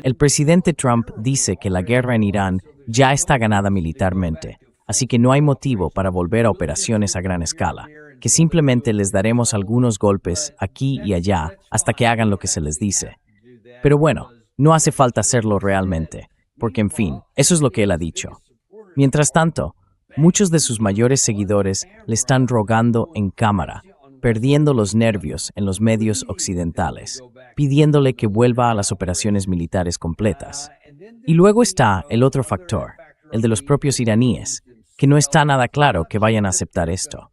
El presidente Trump dice que la guerra en Irán ya está ganada militarmente, así que no hay motivo para volver a operaciones a gran escala, que simplemente les daremos algunos golpes aquí y allá hasta que hagan lo que se les dice. Pero bueno, no hace falta hacerlo realmente, porque en fin, eso es lo que él ha dicho. Mientras tanto, muchos de sus mayores seguidores le están rogando en cámara, perdiendo los nervios en los medios occidentales, pidiéndole que vuelva a las operaciones militares completas. Y luego está el otro factor, el de los propios iraníes, que no está nada claro que vayan a aceptar esto.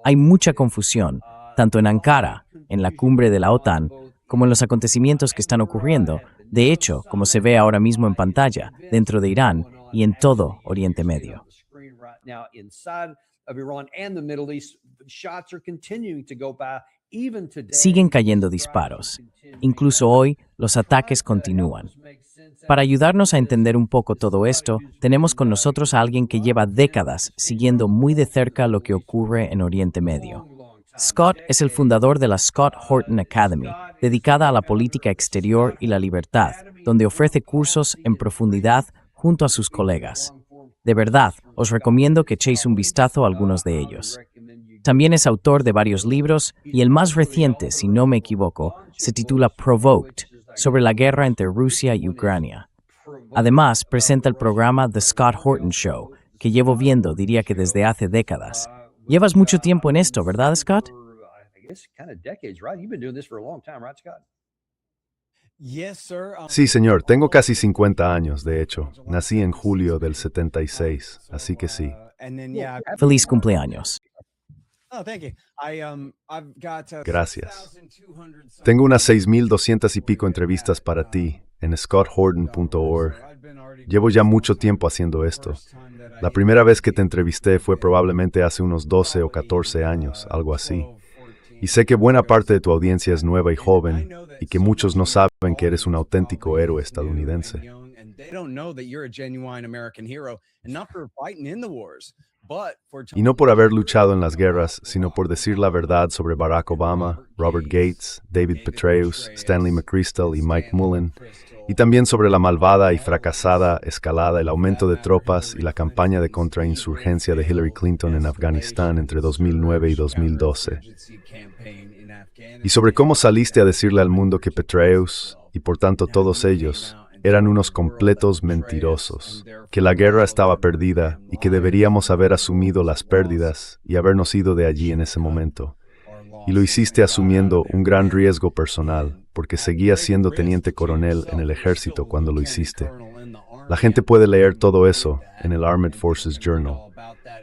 Hay mucha confusión, tanto en Ankara, en la cumbre de la OTAN, como en los acontecimientos que están ocurriendo, de hecho, como se ve ahora mismo en pantalla, dentro de Irán y en todo Oriente Medio. Siguen cayendo disparos. Incluso hoy, los ataques continúan. Para ayudarnos a entender un poco todo esto, tenemos con nosotros a alguien que lleva décadas siguiendo muy de cerca lo que ocurre en Oriente Medio. Scott es el fundador de la Scott Horton Academy, dedicada a la política exterior y la libertad, donde ofrece cursos en profundidad junto a sus colegas. De verdad, os recomiendo que echéis un vistazo a algunos de ellos. También es autor de varios libros y el más reciente, si no me equivoco, se titula Provoked, sobre la guerra entre Rusia y Ucrania. Además, presenta el programa The Scott Horton Show, que llevo viendo, diría que desde hace décadas. Llevas mucho tiempo en esto, ¿verdad, Scott? Sí, señor, tengo casi 50 años, de hecho. Nací en julio del 76, así que sí. Feliz cumpleaños. Gracias. Tengo unas 6,200 y pico entrevistas para ti en scotthorton.org. Llevo ya mucho tiempo haciendo esto. La primera vez que te entrevisté fue probablemente hace unos 12 o 14 años, algo así. Y sé que buena parte de tu audiencia es nueva y joven, y que muchos no saben que eres un auténtico héroe estadounidense. Y no por haber luchado en las guerras, sino por decir la verdad sobre Barack Obama, Robert Gates, David Petraeus, Stanley McChrystal y Mike Mullen, y también sobre la malvada y fracasada escalada, el aumento de tropas y la campaña de contrainsurgencia de Hillary Clinton en Afganistán entre 2009 y 2012. Y sobre cómo saliste a decirle al mundo que Petraeus, y por tanto todos ellos, eran unos completos mentirosos, que la guerra estaba perdida y que deberíamos haber asumido las pérdidas y habernos ido de allí en ese momento. Y lo hiciste asumiendo un gran riesgo personal, porque seguías siendo teniente coronel en el ejército cuando lo hiciste. La gente puede leer todo eso en el Armed Forces Journal.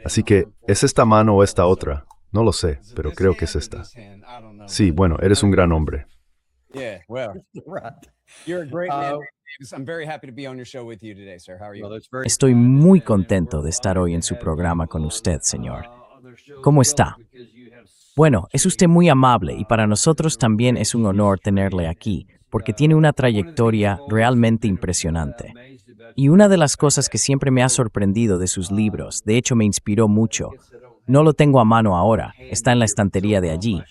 Así que, ¿es esta mano o esta otra? No lo sé, pero creo que es esta. Sí, bueno, eres un gran hombre. Estoy muy contento de estar hoy en su programa con usted, señor. ¿Cómo está? Bueno, es usted muy amable y para nosotros también es un honor tenerle aquí, porque tiene una trayectoria realmente impresionante. Y una de las cosas que siempre me ha sorprendido de sus libros, de hecho me inspiró mucho, no lo tengo a mano ahora, está en la estantería de allí.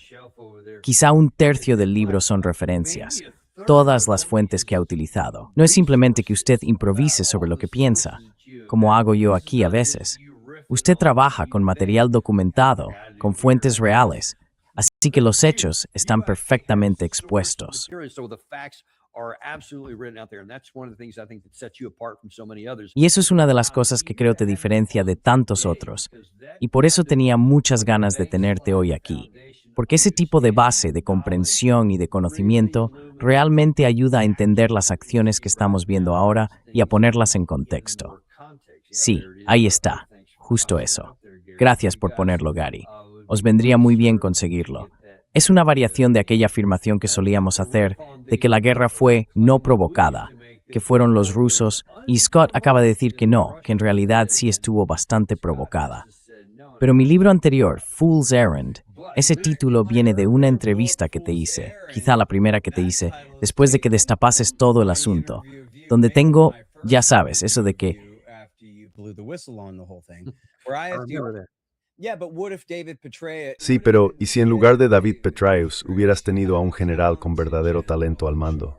Quizá un tercio del libro son referencias, todas las fuentes que ha utilizado. No es simplemente que usted improvise sobre lo que piensa, como hago yo aquí a veces. Usted trabaja con material documentado, con fuentes reales, así que los hechos están perfectamente expuestos. Y eso es una de las cosas que creo te diferencia de tantos otros, y por eso tenía muchas ganas de tenerte hoy aquí, porque ese tipo de base de comprensión y de conocimiento realmente ayuda a entender las acciones que estamos viendo ahora y a ponerlas en contexto. Sí, ahí está, justo eso. Gracias por ponerlo, Gary. Os vendría muy bien conseguirlo. Es una variación de aquella afirmación que solíamos hacer de que la guerra fue no provocada, que fueron los rusos, y Scott acaba de decir que no, que en realidad sí estuvo bastante provocada. Pero mi libro anterior, Fool's Errand, ese título viene de una entrevista que te hice, quizá la primera que te hice, después de que destapases todo el asunto, donde tengo, ya sabes, eso de que Sí, pero ¿y si en lugar de David Petraeus hubieras tenido a un general con verdadero talento al mando?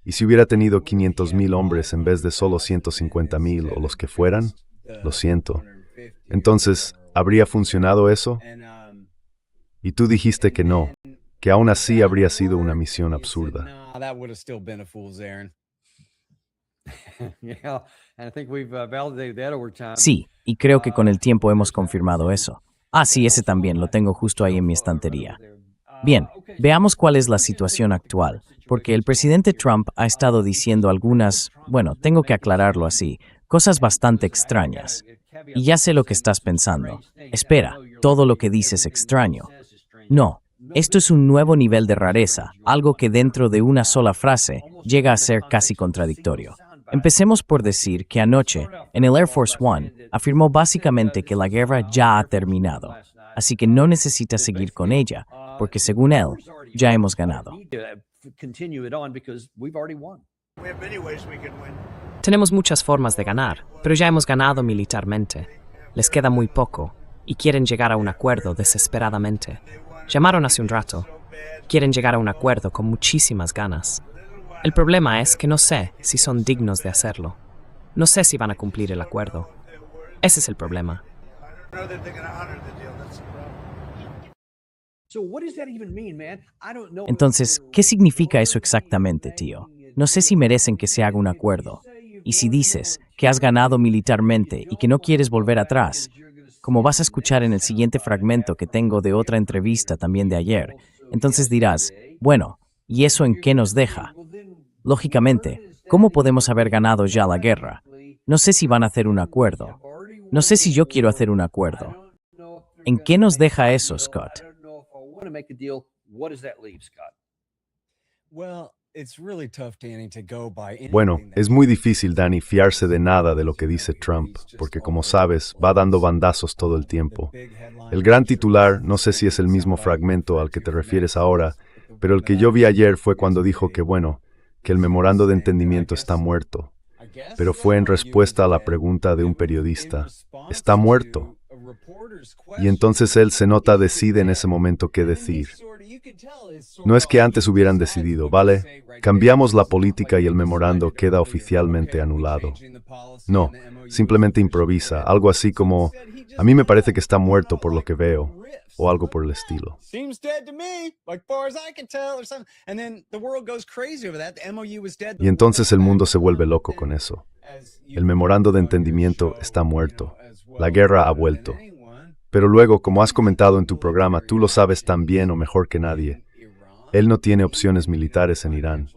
¿Y si hubiera tenido 500,000 hombres en vez de solo 150,000 o los que fueran? Lo siento. Entonces, ¿habría funcionado eso? Y tú dijiste que no, que aún así habría sido una misión absurda. Sí, y creo que con el tiempo hemos confirmado eso. Ah, sí, ese también, lo tengo justo ahí en mi estantería. Bien, veamos cuál es la situación actual, porque el presidente Trump ha estado diciendo algunas, bueno, tengo que aclararlo así, cosas bastante extrañas. Y ya sé lo que estás pensando. Espera, todo lo que dices es extraño. No, esto es un nuevo nivel de rareza, algo que dentro de una sola frase llega a ser casi contradictorio. Empecemos por decir que anoche, en el Air Force One, afirmó básicamente que la guerra ya ha terminado, así que no necesita seguir con ella, porque según él, ya hemos ganado. Tenemos muchas formas de ganar, pero ya hemos ganado militarmente. Les queda muy poco, y quieren llegar a un acuerdo desesperadamente. Llamaron hace un rato. Quieren llegar a un acuerdo con muchísimas ganas. El problema es que no sé si son dignos de hacerlo. No sé si van a cumplir el acuerdo. Ese es el problema. Entonces, ¿qué significa eso exactamente, tío? No sé si merecen que se haga un acuerdo. Y si dices que has ganado militarmente y que no quieres volver atrás, como vas a escuchar en el siguiente fragmento que tengo de otra entrevista también de ayer, entonces dirás, bueno, ¿y eso en qué nos deja? Lógicamente, ¿cómo podemos haber ganado ya la guerra? No sé si van a hacer un acuerdo. No sé si yo quiero hacer un acuerdo. ¿En qué nos deja eso, Scott? Bueno, es muy difícil, Danny, fiarse de nada de lo que dice Trump, porque como sabes, va dando bandazos todo el tiempo. El gran titular, no sé si es el mismo fragmento al que te refieres ahora, pero el que yo vi ayer fue cuando dijo que, bueno, que el memorando de entendimiento está muerto. Pero fue en respuesta a la pregunta de un periodista, ¿está muerto? Y entonces él se nota decide en ese momento qué decir. No es que antes hubieran decidido, ¿vale? Cambiamos la política y el memorando queda oficialmente anulado. No, simplemente improvisa, algo así como, a mí me parece que está muerto por lo que veo, o algo por el estilo. Y entonces el mundo se vuelve loco con eso. El memorando de entendimiento está muerto. La guerra ha vuelto. Pero luego, como has comentado en tu programa, tú lo sabes tan bien o mejor que nadie. Él no tiene opciones militares en Irán.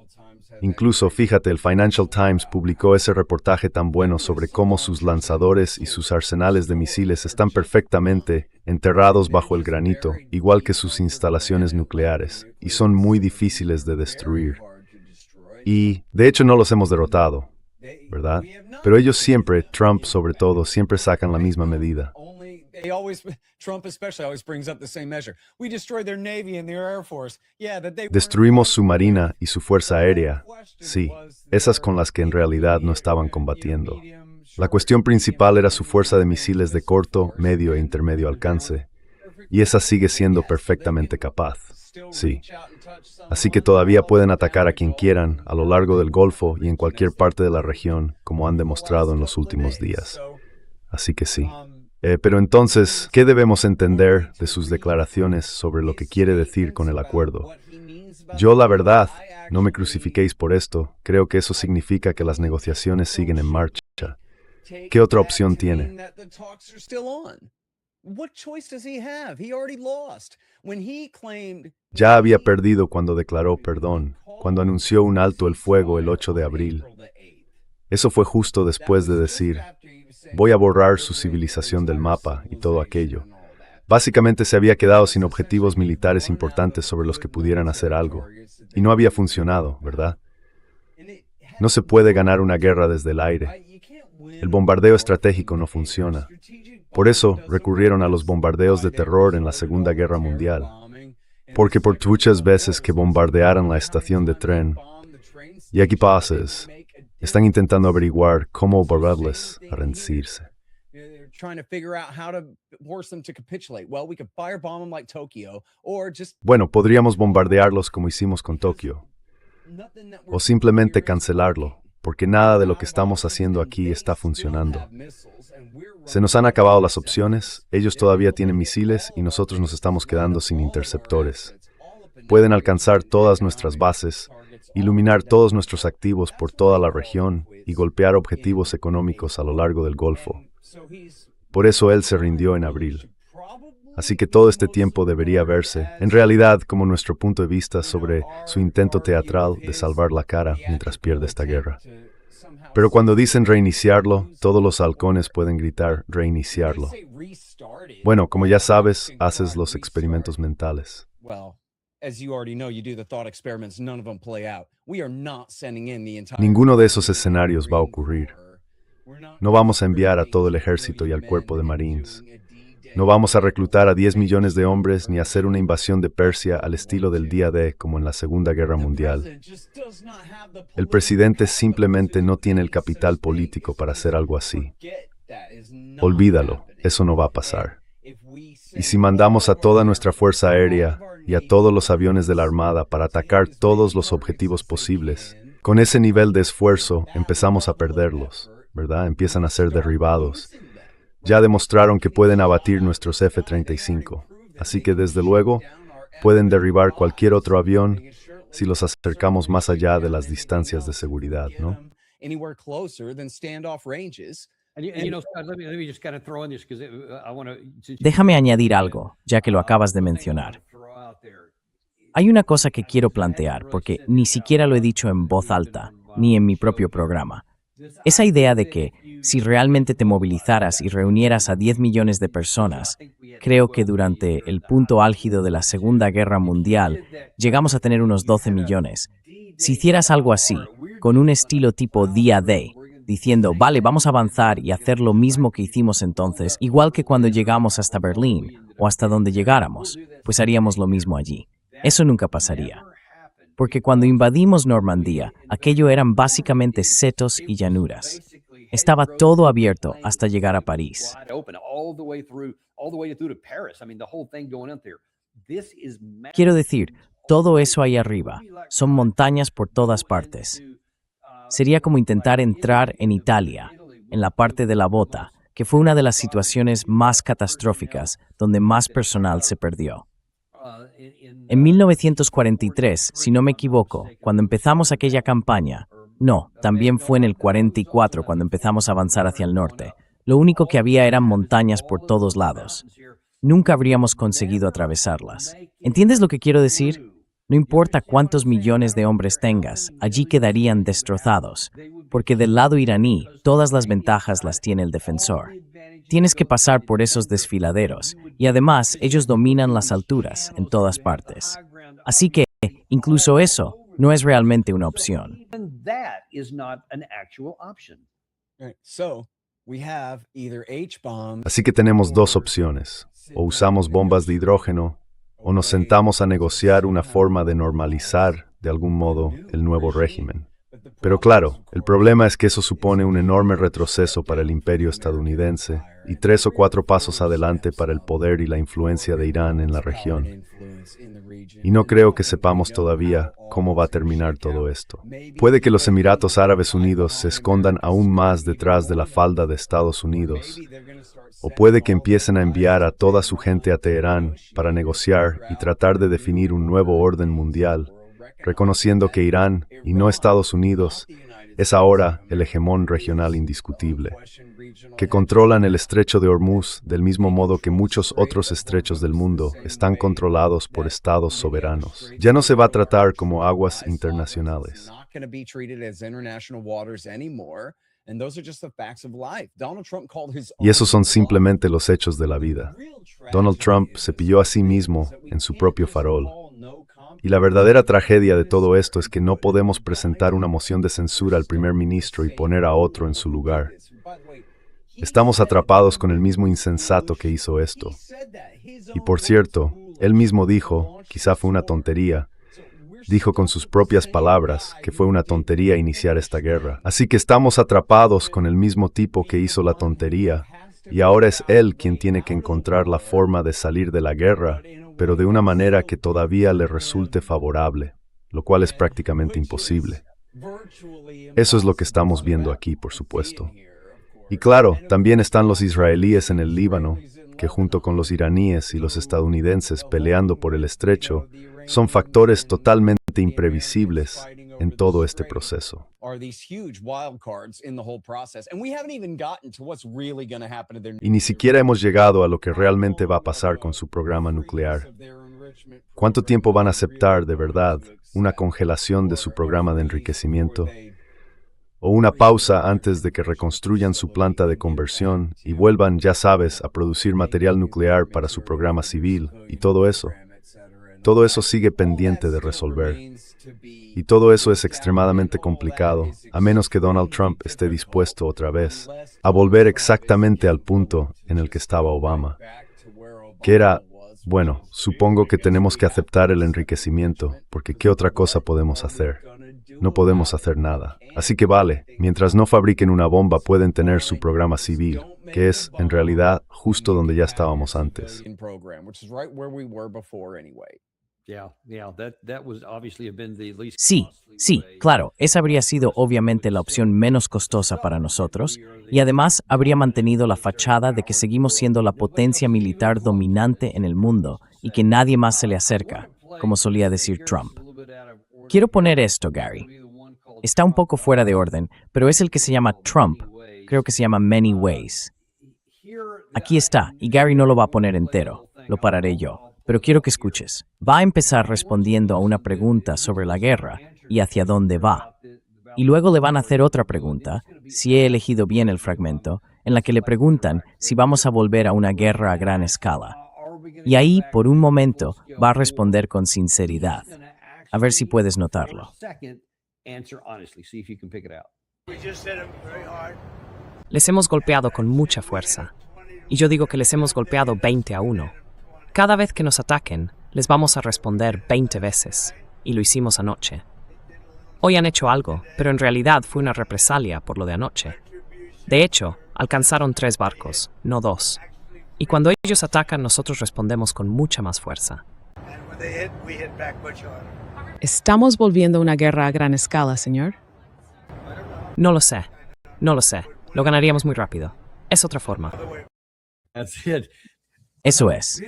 Incluso, fíjate, el Financial Times publicó ese reportaje tan bueno sobre cómo sus lanzadores y sus arsenales de misiles están perfectamente enterrados bajo el granito, igual que sus instalaciones nucleares, y son muy difíciles de destruir. Y, de hecho, no los hemos derrotado, ¿verdad? Pero ellos siempre, Trump sobre todo, siempre sacan la misma medida. Destruimos su marina y su fuerza aérea. Sí, esas con las que en realidad no estaban combatiendo. La cuestión principal era su fuerza de misiles de corto, medio e intermedio alcance. Y esa sigue siendo perfectamente capaz. Sí. Así que todavía pueden atacar a quien quieran a lo largo del Golfo y en cualquier parte de la región, como han demostrado en los últimos días. Así que sí. Pero entonces, ¿qué debemos entender de sus declaraciones sobre lo que quiere decir con el acuerdo? Yo, la verdad, no me crucifiquéis por esto, creo que eso significa que las negociaciones siguen en marcha. ¿Qué otra opción tiene? Ya había perdido cuando declaró perdón, cuando anunció un alto el fuego el 8 de abril. Eso fue justo después de decir, voy a borrar su civilización del mapa y todo aquello. Básicamente se había quedado sin objetivos militares importantes sobre los que pudieran hacer algo. Y no había funcionado, ¿verdad? No se puede ganar una guerra desde el aire. El bombardeo estratégico no funciona. Por eso recurrieron a los bombardeos de terror en la Segunda Guerra Mundial. Porque por muchas veces que bombardearan la estación de tren, y aquí pasas, están intentando averiguar cómo volverles a rendirse. Bueno, podríamos bombardearlos como hicimos con Tokio, o simplemente cancelarlo, porque nada de lo que estamos haciendo aquí está funcionando. Se nos han acabado las opciones, ellos todavía tienen misiles y nosotros nos estamos quedando sin interceptores. Pueden alcanzar todas nuestras bases, iluminar todos nuestros activos por toda la región y golpear objetivos económicos a lo largo del Golfo. Por eso él se rindió en abril. Así que todo este tiempo debería verse, en realidad, como nuestro punto de vista sobre su intento teatral de salvar la cara mientras pierde esta guerra. Pero cuando dicen reiniciarlo, todos los halcones pueden gritar reiniciarlo. Bueno, como ya sabes, haces los experimentos mentales. Ninguno de esos escenarios va a ocurrir. No vamos a enviar a todo el ejército y al cuerpo de Marines. No vamos a reclutar a 10 millones de hombres ni hacer una invasión de Persia al estilo del día D como en la Segunda Guerra Mundial. El presidente simplemente no tiene el capital político para hacer algo así. Olvídalo, eso no va a pasar. Y si mandamos a toda nuestra fuerza aérea y a todos los aviones de la Armada para atacar todos los objetivos posibles, con ese nivel de esfuerzo empezamos a perderlos, ¿verdad? Empiezan a ser derribados. Ya demostraron que pueden abatir nuestros F-35, así que desde luego pueden derribar cualquier otro avión si los acercamos más allá de las distancias de seguridad, ¿no? Déjame añadir algo, ya que lo acabas de mencionar. Hay una cosa que quiero plantear, porque ni siquiera lo he dicho en voz alta, ni en mi propio programa. Esa idea de que, si realmente te movilizaras y reunieras a 10 millones de personas, creo que durante el punto álgido de la Segunda Guerra Mundial llegamos a tener unos 12 millones. Si hicieras algo así, con un estilo tipo día D, diciendo, vale, vamos a avanzar y hacer lo mismo que hicimos entonces, igual que cuando llegamos hasta Berlín o hasta donde llegáramos, pues haríamos lo mismo allí. Eso nunca pasaría. Porque cuando invadimos Normandía, aquello eran básicamente setos y llanuras. Estaba todo abierto hasta llegar a París. Quiero decir, todo eso ahí arriba, son montañas por todas partes. Sería como intentar entrar en Italia, en la parte de la bota, que fue una de las situaciones más catastróficas, donde más personal se perdió. En 1943, si no me equivoco, cuando empezamos aquella campaña, no, también fue en el 44 cuando empezamos a avanzar hacia el norte, lo único que había eran montañas por todos lados. Nunca habríamos conseguido atravesarlas. ¿Entiendes lo que quiero decir? No importa cuántos millones de hombres tengas, allí quedarían destrozados, porque del lado iraní todas las ventajas las tiene el defensor. Tienes que pasar por esos desfiladeros, y además ellos dominan las alturas en todas partes. Así que, incluso eso, no es realmente una opción. Así que tenemos dos opciones, o usamos bombas de hidrógeno, o nos sentamos a negociar una forma de normalizar, de algún modo, el nuevo régimen. Pero claro, el problema es que eso supone un enorme retroceso para el imperio estadounidense y 3 o 4 pasos adelante para el poder y la influencia de Irán en la región. Y no creo que sepamos todavía cómo va a terminar todo esto. Puede que los Emiratos Árabes Unidos se escondan aún más detrás de la falda de Estados Unidos, o puede que empiecen a enviar a toda su gente a Teherán para negociar y tratar de definir un nuevo orden mundial, reconociendo que Irán, y no Estados Unidos, es ahora el hegemón regional indiscutible, que controlan el estrecho de Hormuz del mismo modo que muchos otros estrechos del mundo están controlados por estados soberanos. Ya no se va a tratar como aguas internacionales. Y esos son simplemente los hechos de la vida. Donald Trump se pilló a sí mismo en su propio farol. Y la verdadera tragedia de todo esto es que no podemos presentar una moción de censura al primer ministro y poner a otro en su lugar. Estamos atrapados con el mismo insensato que hizo esto. Y por cierto, él mismo dijo, quizá fue una tontería, dijo con sus propias palabras que fue una tontería iniciar esta guerra. Así que estamos atrapados con el mismo tipo que hizo la tontería, y ahora es él quien tiene que encontrar la forma de salir de la guerra, pero de una manera que todavía le resulte favorable, lo cual es prácticamente imposible. Eso es lo que estamos viendo aquí, por supuesto. Y claro, también están los israelíes en el Líbano, que junto con los iraníes y los estadounidenses peleando por el estrecho, son factores totalmente imprevisibles en todo este proceso. Y ni siquiera hemos llegado a lo que realmente va a pasar con su programa nuclear. ¿Cuánto tiempo van a aceptar, de verdad, una congelación de su programa de enriquecimiento? ¿O una pausa antes de que reconstruyan su planta de conversión y vuelvan, ya sabes, a producir material nuclear para su programa civil y todo eso? Todo eso sigue pendiente de resolver. Y todo eso es extremadamente complicado, a menos que Donald Trump esté dispuesto otra vez a volver exactamente al punto en el que estaba Obama, que era, bueno, supongo que tenemos que aceptar el enriquecimiento, porque ¿qué otra cosa podemos hacer? No podemos hacer nada. Así que vale, mientras no fabriquen una bomba pueden tener su programa civil, que es, en realidad, justo donde ya estábamos antes. Sí, claro, esa habría sido obviamente la opción menos costosa para nosotros, y además habría mantenido la fachada de que seguimos siendo la potencia militar dominante en el mundo y que nadie más se le acerca, como solía decir Trump. Quiero poner esto, Gary. Está un poco fuera de orden, pero es el que se llama Trump. Creo que se llama Many Ways. Aquí está, y Gary no lo va a poner entero. Lo pararé yo. Pero quiero que escuches. Va a empezar respondiendo a una pregunta sobre la guerra y hacia dónde va. Y luego le van a hacer otra pregunta, si he elegido bien el fragmento, en la que le preguntan si vamos a volver a una guerra a gran escala. Y ahí, por un momento, va a responder con sinceridad. A ver si puedes notarlo. Les hemos golpeado con mucha fuerza. Y yo digo que les hemos golpeado 20-1. Cada vez que nos ataquen, les vamos a responder 20 veces. Y lo hicimos anoche. Hoy han hecho algo, pero en realidad fue una represalia por lo de anoche. De hecho, alcanzaron 3 barcos, no 2. Y cuando ellos atacan, nosotros respondemos con mucha más fuerza. ¿Estamos volviendo a una guerra a gran escala, señor? No lo sé. Lo ganaríamos muy rápido. Es otra forma. Eso es.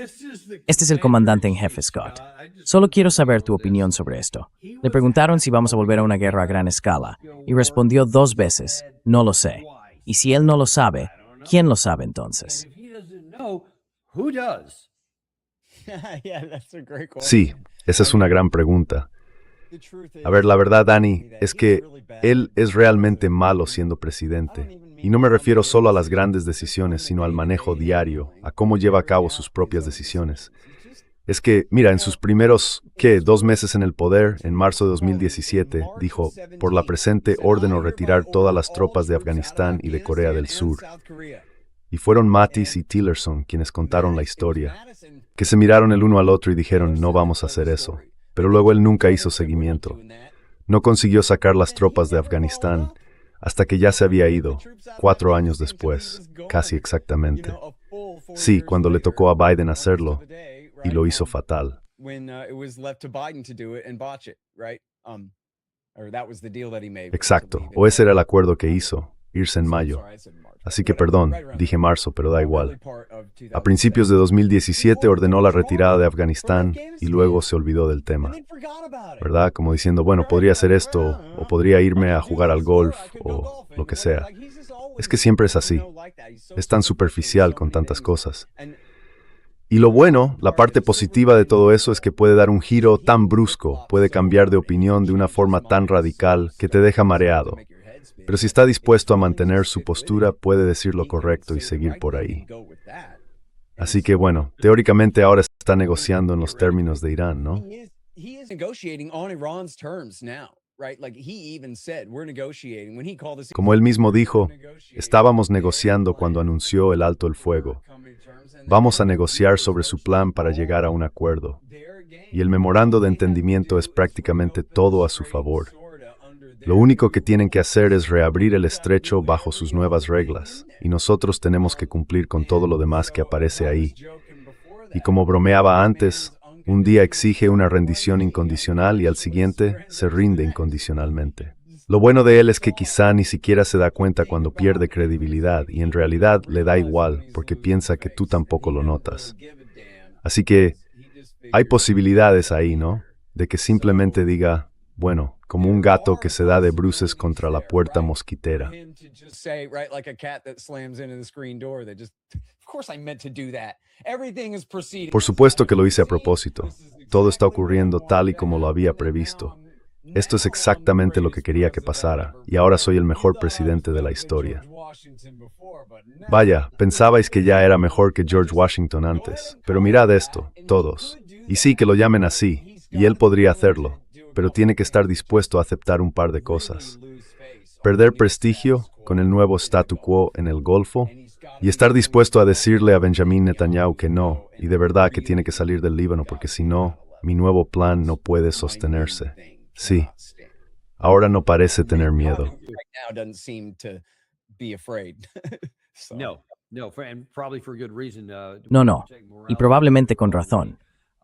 Este es el comandante en jefe, Scott. Solo quiero saber tu opinión sobre esto. Le preguntaron si vamos a volver a una guerra a gran escala, y respondió 2 veces, no lo sé. Y si él no lo sabe, ¿quién lo sabe entonces? Sí, esa es una gran pregunta. A ver, la verdad, Danny, es que él es realmente malo siendo presidente. Y no me refiero solo a las grandes decisiones, sino al manejo diario, a cómo lleva a cabo sus propias decisiones. Es que, mira, en sus primeros, 2 meses en el poder, en marzo de 2017, dijo, por la presente ordeno retirar todas las tropas de Afganistán y de Corea del Sur. Y fueron Mattis y Tillerson quienes contaron la historia, que se miraron el uno al otro y dijeron, no vamos a hacer eso. Pero luego él nunca hizo seguimiento. No consiguió sacar las tropas de Afganistán hasta que ya se había ido, 4 años después, casi exactamente. Sí, cuando le tocó a Biden hacerlo, y lo hizo fatal. Exacto, o ese era el acuerdo que hizo, irse en mayo. Así que perdón, dije marzo, pero da igual. A principios de 2017 ordenó la retirada de Afganistán y luego se olvidó del tema. ¿Verdad? Como diciendo, bueno, podría hacer esto, o podría irme a jugar al golf, o lo que sea. Es que siempre es así. Es tan superficial con tantas cosas. Y lo bueno, la parte positiva de todo eso es que puede dar un giro tan brusco, puede cambiar de opinión de una forma tan radical que te deja mareado. Pero si está dispuesto a mantener su postura, puede decir lo correcto y seguir por ahí. Así que bueno, teóricamente ahora está negociando en los términos de Irán, ¿no? Como él mismo dijo, estábamos negociando cuando anunció el alto el fuego. Vamos a negociar sobre su plan para llegar a un acuerdo. Y el memorando de entendimiento es prácticamente todo a su favor. Lo único que tienen que hacer es reabrir el estrecho bajo sus nuevas reglas, y nosotros tenemos que cumplir con todo lo demás que aparece ahí. Y como bromeaba antes, un día exige una rendición incondicional y al siguiente se rinde incondicionalmente. Lo bueno de él es que quizá ni siquiera se da cuenta cuando pierde credibilidad y en realidad le da igual porque piensa que tú tampoco lo notas. Así que hay posibilidades ahí, ¿no? De que simplemente diga, bueno, como un gato que se da de bruces contra la puerta mosquitera. Por supuesto que lo hice a propósito. Todo está ocurriendo tal y como lo había previsto. Esto es exactamente lo que quería que pasara, y ahora soy el mejor presidente de la historia. Vaya, pensabais que ya era mejor que George Washington antes, pero mirad esto, todos. Y sí, que lo llamen así, y él podría hacerlo, pero tiene que estar dispuesto a aceptar un par de cosas. Perder prestigio con el nuevo statu quo en el Golfo, y estar dispuesto a decirle a Benjamin Netanyahu que no, y de verdad que tiene que salir del Líbano, porque si no, mi nuevo plan no puede sostenerse. Sí, ahora no parece tener miedo. No, y probablemente con razón.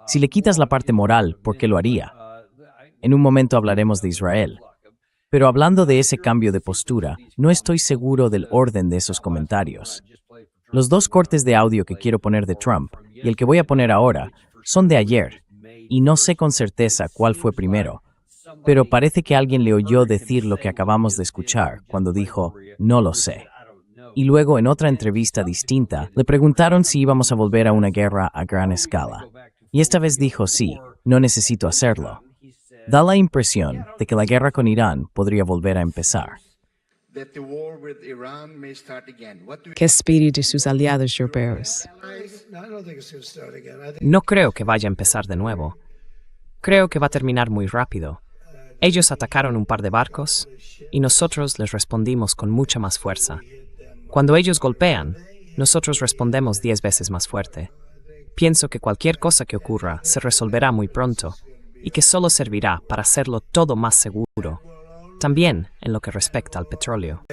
Si le quitas la parte moral, ¿por qué lo haría? En un momento hablaremos de Israel. Pero hablando de ese cambio de postura, no estoy seguro del orden de esos comentarios. Los dos cortes de audio que quiero poner de Trump y el que voy a poner ahora son de ayer, y no sé con certeza cuál fue primero, pero parece que alguien le oyó decir lo que acabamos de escuchar cuando dijo, no lo sé. Y luego en otra entrevista distinta le preguntaron si íbamos a volver a una guerra a gran escala. Y esta vez dijo sí, no necesito hacerlo. Da la impresión de que la guerra con Irán podría volver a empezar. ¿Qué espíritu de sus aliados europeos? No creo que vaya a empezar de nuevo. Creo que va a terminar muy rápido. Ellos atacaron un par de barcos y nosotros les respondimos con mucha más fuerza. Cuando ellos golpean, nosotros respondemos 10 veces más fuerte. Pienso que cualquier cosa que ocurra se resolverá muy pronto y que solo servirá para hacerlo todo más seguro, también en lo que respecta al petróleo.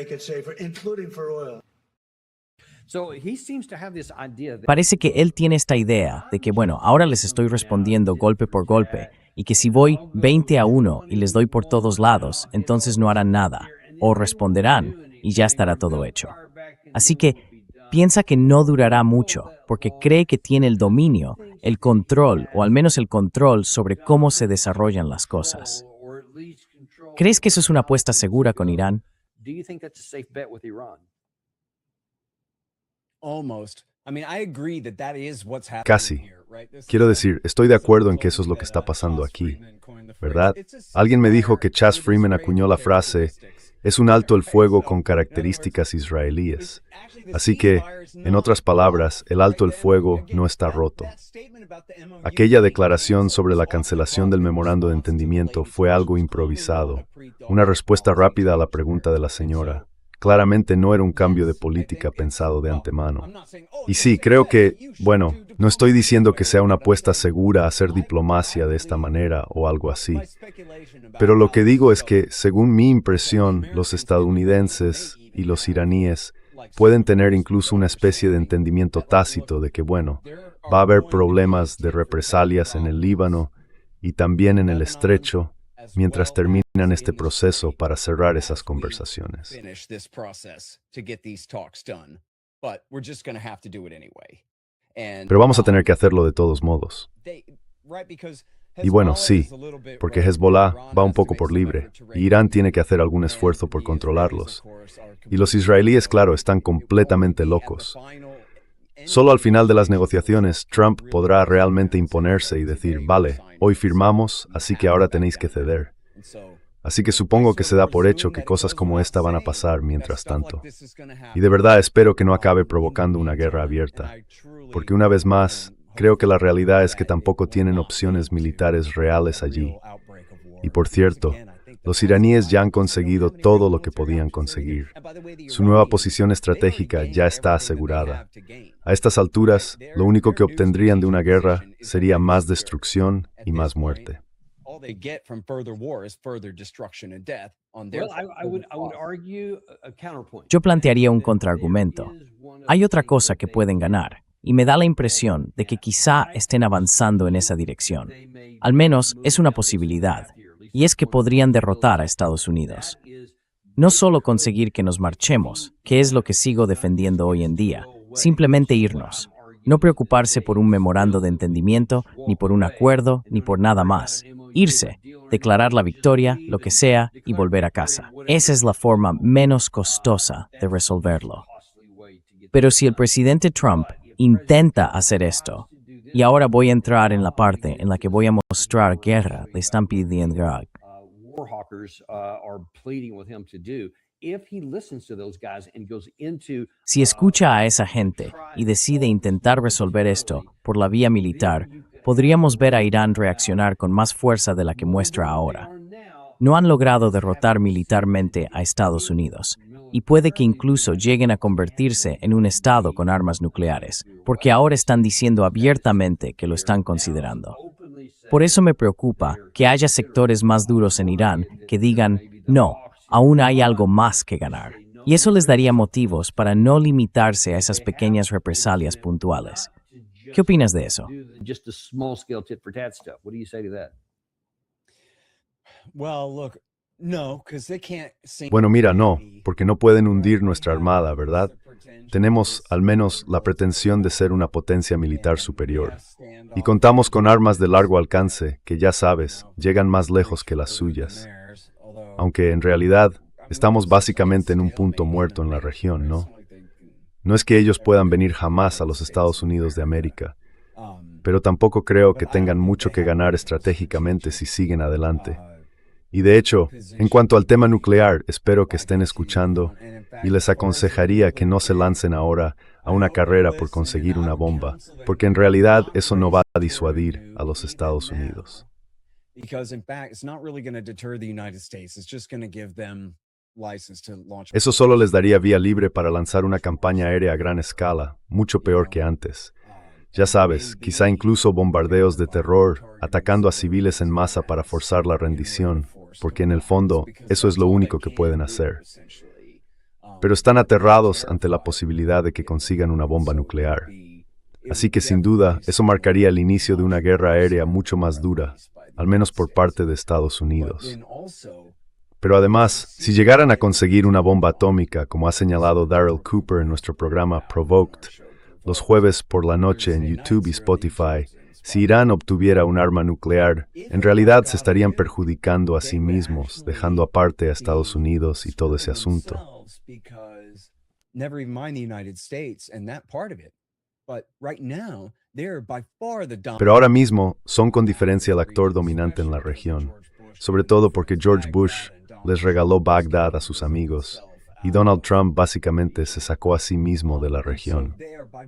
Parece que él tiene esta idea de que, bueno, ahora les estoy respondiendo golpe por golpe, y que si voy 20-1 y les doy por todos lados, entonces no harán nada, o responderán y ya estará todo hecho. Así que piensa que no durará mucho, porque cree que tiene el dominio, el control, o al menos el control sobre cómo se desarrollan las cosas. ¿Crees que eso es una apuesta segura con Irán? Casi. Quiero decir, estoy de acuerdo en que eso es lo que está pasando aquí, ¿verdad? Alguien me dijo que Chas Freeman acuñó la frase, es un alto el fuego con características israelíes. Así que, en otras palabras, el alto el fuego no está roto. Aquella declaración sobre la cancelación del memorando de entendimiento fue algo improvisado, una respuesta rápida a la pregunta de la señora. Claramente no era un cambio de política pensado de antemano. Y sí, creo que, bueno, no estoy diciendo que sea una apuesta segura hacer diplomacia de esta manera o algo así. Pero lo que digo es que, según mi impresión, los estadounidenses y los iraníes pueden tener incluso una especie de entendimiento tácito de que, bueno, va a haber problemas de represalias en el Líbano y también en el Estrecho, mientras terminan este proceso para cerrar esas conversaciones. Pero vamos a tener que hacerlo de todos modos. Y bueno, sí, porque Hezbollah va un poco por libre, y Irán tiene que hacer algún esfuerzo por controlarlos. Y los israelíes, claro, están completamente locos. Solo al final de las negociaciones, Trump podrá realmente imponerse y decir, vale, hoy firmamos, así que ahora tenéis que ceder. Así que supongo que se da por hecho que cosas como esta van a pasar mientras tanto. Y de verdad espero que no acabe provocando una guerra abierta, porque una vez más, creo que la realidad es que tampoco tienen opciones militares reales allí. Y por cierto, los iraníes ya han conseguido todo lo que podían conseguir. Su nueva posición estratégica ya está asegurada. A estas alturas, lo único que obtendrían de una guerra sería más destrucción y más muerte. Yo plantearía un contraargumento. Hay otra cosa que pueden ganar, y me da la impresión de que quizá estén avanzando en esa dirección. Al menos es una posibilidad, y es que podrían derrotar a Estados Unidos. No solo conseguir que nos marchemos, que es lo que sigo defendiendo hoy en día, simplemente irnos. No preocuparse por un memorando de entendimiento, ni por un acuerdo, ni por nada más. Irse, declarar la victoria, lo que sea, y volver a casa. Esa es la forma menos costosa de resolverlo. Pero si el presidente Trump intenta hacer esto, y ahora voy a entrar en la parte en la que voy a mostrar guerra, le están pidiendo guerra. Si escucha a esa gente y decide intentar resolver esto por la vía militar, podríamos ver a Irán reaccionar con más fuerza de la que muestra ahora. No han logrado derrotar militarmente a Estados Unidos, y puede que incluso lleguen a convertirse en un estado con armas nucleares, porque ahora están diciendo abiertamente que lo están considerando. Por eso me preocupa que haya sectores más duros en Irán que digan, no, aún hay algo más que ganar. Y eso les daría motivos para no limitarse a esas pequeñas represalias puntuales. ¿Qué opinas de eso? Bueno, mira, no, porque no pueden hundir nuestra armada, ¿verdad? Tenemos, al menos, la pretensión de ser una potencia militar superior. Y contamos con armas de largo alcance que, ya sabes, llegan más lejos que las suyas. Aunque, en realidad, estamos básicamente en un punto muerto en la región, ¿no? No es que ellos puedan venir jamás a los Estados Unidos de América, pero tampoco creo que tengan mucho que ganar estratégicamente si siguen adelante. Y de hecho, en cuanto al tema nuclear, espero que estén escuchando y les aconsejaría que no se lancen ahora a una carrera por conseguir una bomba, porque en realidad eso no va a disuadir a los Estados Unidos. Eso solo les daría vía libre para lanzar una campaña aérea a gran escala, mucho peor que antes. Ya sabes, quizá incluso bombardeos de terror, atacando a civiles en masa para forzar la rendición, porque en el fondo eso es lo único que pueden hacer. Pero están aterrados ante la posibilidad de que consigan una bomba nuclear. Así que sin duda, eso marcaría el inicio de una guerra aérea mucho más dura, al menos por parte de Estados Unidos. Pero además, si llegaran a conseguir una bomba atómica, como ha señalado Darrell Cooper en nuestro programa Provoked, los jueves por la noche en YouTube y Spotify, si Irán obtuviera un arma nuclear, en realidad se estarían perjudicando a sí mismos, dejando aparte a Estados Unidos y todo ese asunto. Pero ahora mismo son con diferencia el actor dominante en la región, sobre todo porque George Bush les regaló Bagdad a sus amigos, y Donald Trump básicamente se sacó a sí mismo de la región.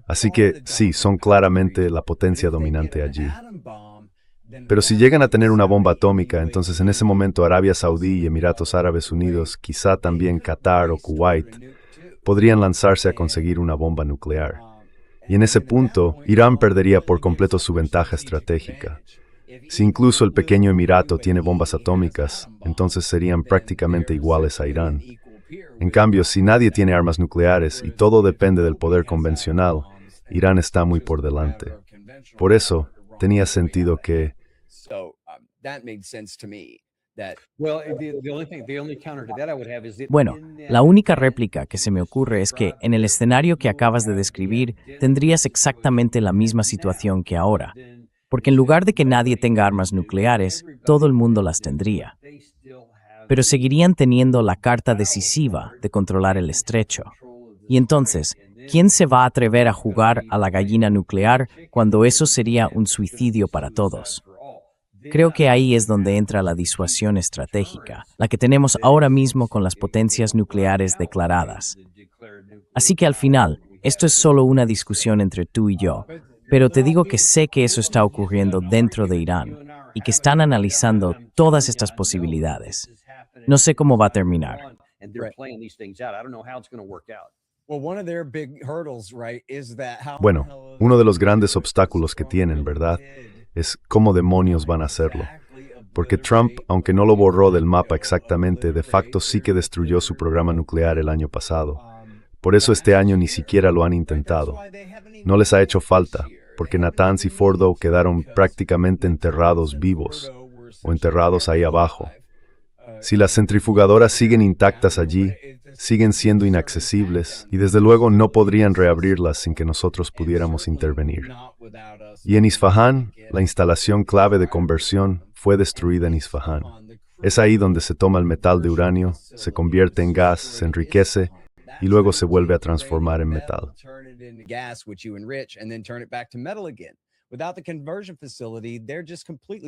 Así que sí, son claramente la potencia dominante allí. Pero si llegan a tener una bomba atómica, entonces en ese momento Arabia Saudí y Emiratos Árabes Unidos, quizá también Qatar o Kuwait, podrían lanzarse a conseguir una bomba nuclear. Y en ese punto, Irán perdería por completo su ventaja estratégica. Si incluso el pequeño Emirato tiene bombas atómicas, entonces serían prácticamente iguales a Irán. En cambio, si nadie tiene armas nucleares y todo depende del poder convencional, Irán está muy por delante. Por eso, tenía sentido que... Bueno, la única réplica que se me ocurre es que, en el escenario que acabas de describir, tendrías exactamente la misma situación que ahora. Porque en lugar de que nadie tenga armas nucleares, todo el mundo las tendría. Pero seguirían teniendo la carta decisiva de controlar el estrecho. Y entonces, ¿quién se va a atrever a jugar a la gallina nuclear cuando eso sería un suicidio para todos? Creo que ahí es donde entra la disuasión estratégica, la que tenemos ahora mismo con las potencias nucleares declaradas. Así que al final, esto es solo una discusión entre tú y yo, pero te digo que sé que eso está ocurriendo dentro de Irán y que están analizando todas estas posibilidades. No sé cómo va a terminar. Bueno, uno de los grandes obstáculos que tienen, ¿verdad?, es cómo demonios van a hacerlo. porque Trump, aunque no lo borró del mapa exactamente, de facto sí que destruyó su programa nuclear el año pasado. Por eso este año ni siquiera lo han intentado. No les ha hecho falta, porque Natanz y Fordow quedaron prácticamente enterrados vivos, o enterrados ahí abajo. Si las centrifugadoras siguen intactas allí, siguen siendo inaccesibles, y desde luego no podrían reabrirlas sin que nosotros pudiéramos intervenir. Y en Isfahán, la instalación clave de conversión fue destruida en Isfahán. Es ahí donde se toma el metal de uranio, se convierte en gas, se enriquece, y luego se vuelve a transformar en metal.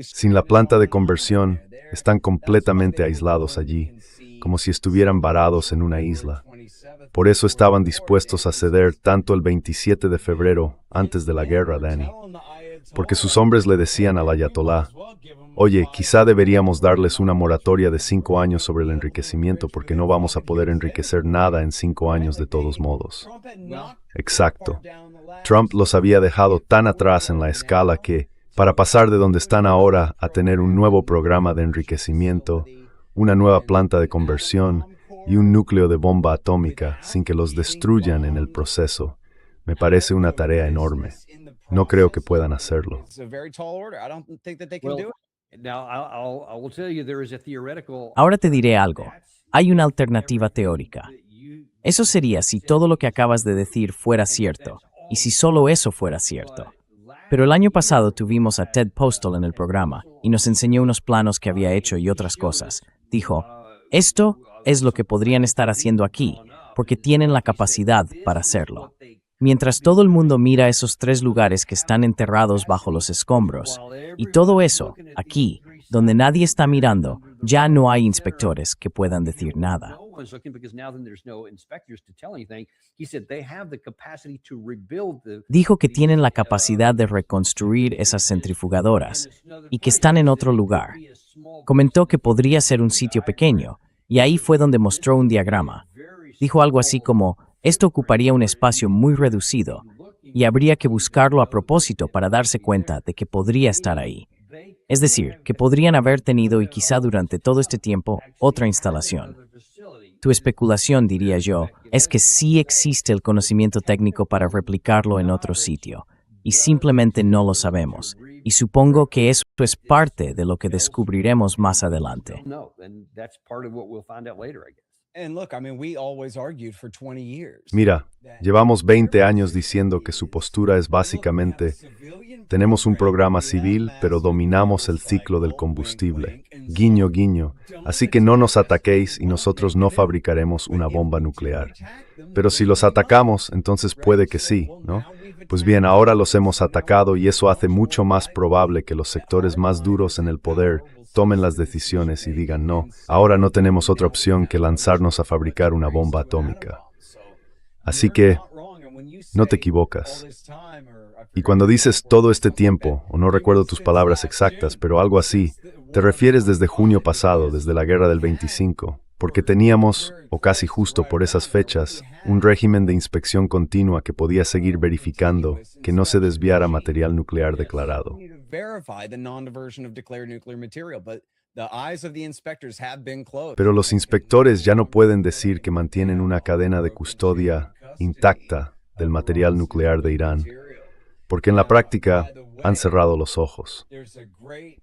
Sin la planta de conversión, están completamente aislados allí, como si estuvieran varados en una isla. Por eso estaban dispuestos a ceder tanto el 27 de febrero, antes de la guerra, Danny. Porque sus hombres le decían al ayatolá, oye, quizá deberíamos darles una moratoria de 5 años sobre el enriquecimiento porque no vamos a poder enriquecer nada en 5 años de todos modos. Exacto. Trump los había dejado tan atrás en la escala que, para pasar de donde están ahora a tener un nuevo programa de enriquecimiento, una nueva planta de conversión y un núcleo de bomba atómica sin que los destruyan en el proceso, me parece una tarea enorme. No creo que puedan hacerlo. Ahora te diré algo. Hay una alternativa teórica. Eso sería si todo lo que acabas de decir fuera cierto, y si solo eso fuera cierto. Pero el año pasado tuvimos a Ted Postal en el programa y nos enseñó unos planos que había hecho y otras cosas. Dijo, esto es lo que podrían estar haciendo aquí, porque tienen la capacidad para hacerlo. Mientras todo el mundo mira esos 3 lugares que están enterrados bajo los escombros, y todo eso, aquí, donde nadie está mirando, ya no hay inspectores que puedan decir nada. Dijo que tienen la capacidad de reconstruir esas centrifugadoras y que están en otro lugar. Comentó que podría ser un sitio pequeño, y ahí fue donde mostró un diagrama. Dijo algo así como, esto ocuparía un espacio muy reducido, y habría que buscarlo a propósito para darse cuenta de que podría estar ahí. Es decir, que podrían haber tenido y quizá durante todo este tiempo otra instalación. Tu especulación, diría yo, es que sí existe el conocimiento técnico para replicarlo en otro sitio, y simplemente no lo sabemos. Y supongo que eso es parte de lo que descubriremos más adelante. Mira, llevamos 20 años diciendo que su postura es básicamente, tenemos un programa civil, pero dominamos el ciclo del combustible. Guiño, guiño. Así que no nos ataquéis y nosotros no fabricaremos una bomba nuclear. Pero si los atacamos, entonces puede que sí, ¿no? Pues bien, ahora los hemos atacado y eso hace mucho más probable que los sectores más duros en el poder tomen las decisiones y digan no, ahora no tenemos otra opción que lanzarnos a fabricar una bomba atómica. Así que, no te equivocas. Y cuando dices todo este tiempo, o no recuerdo tus palabras exactas, pero algo así, te refieres desde junio pasado, desde la guerra del 25, porque teníamos, o casi justo por esas fechas, un régimen de inspección continua que podía seguir verificando que no se desviara material nuclear declarado. Pero los inspectores ya no pueden decir que mantienen una cadena de custodia intacta del material nuclear de Irán, porque en la práctica han cerrado los ojos.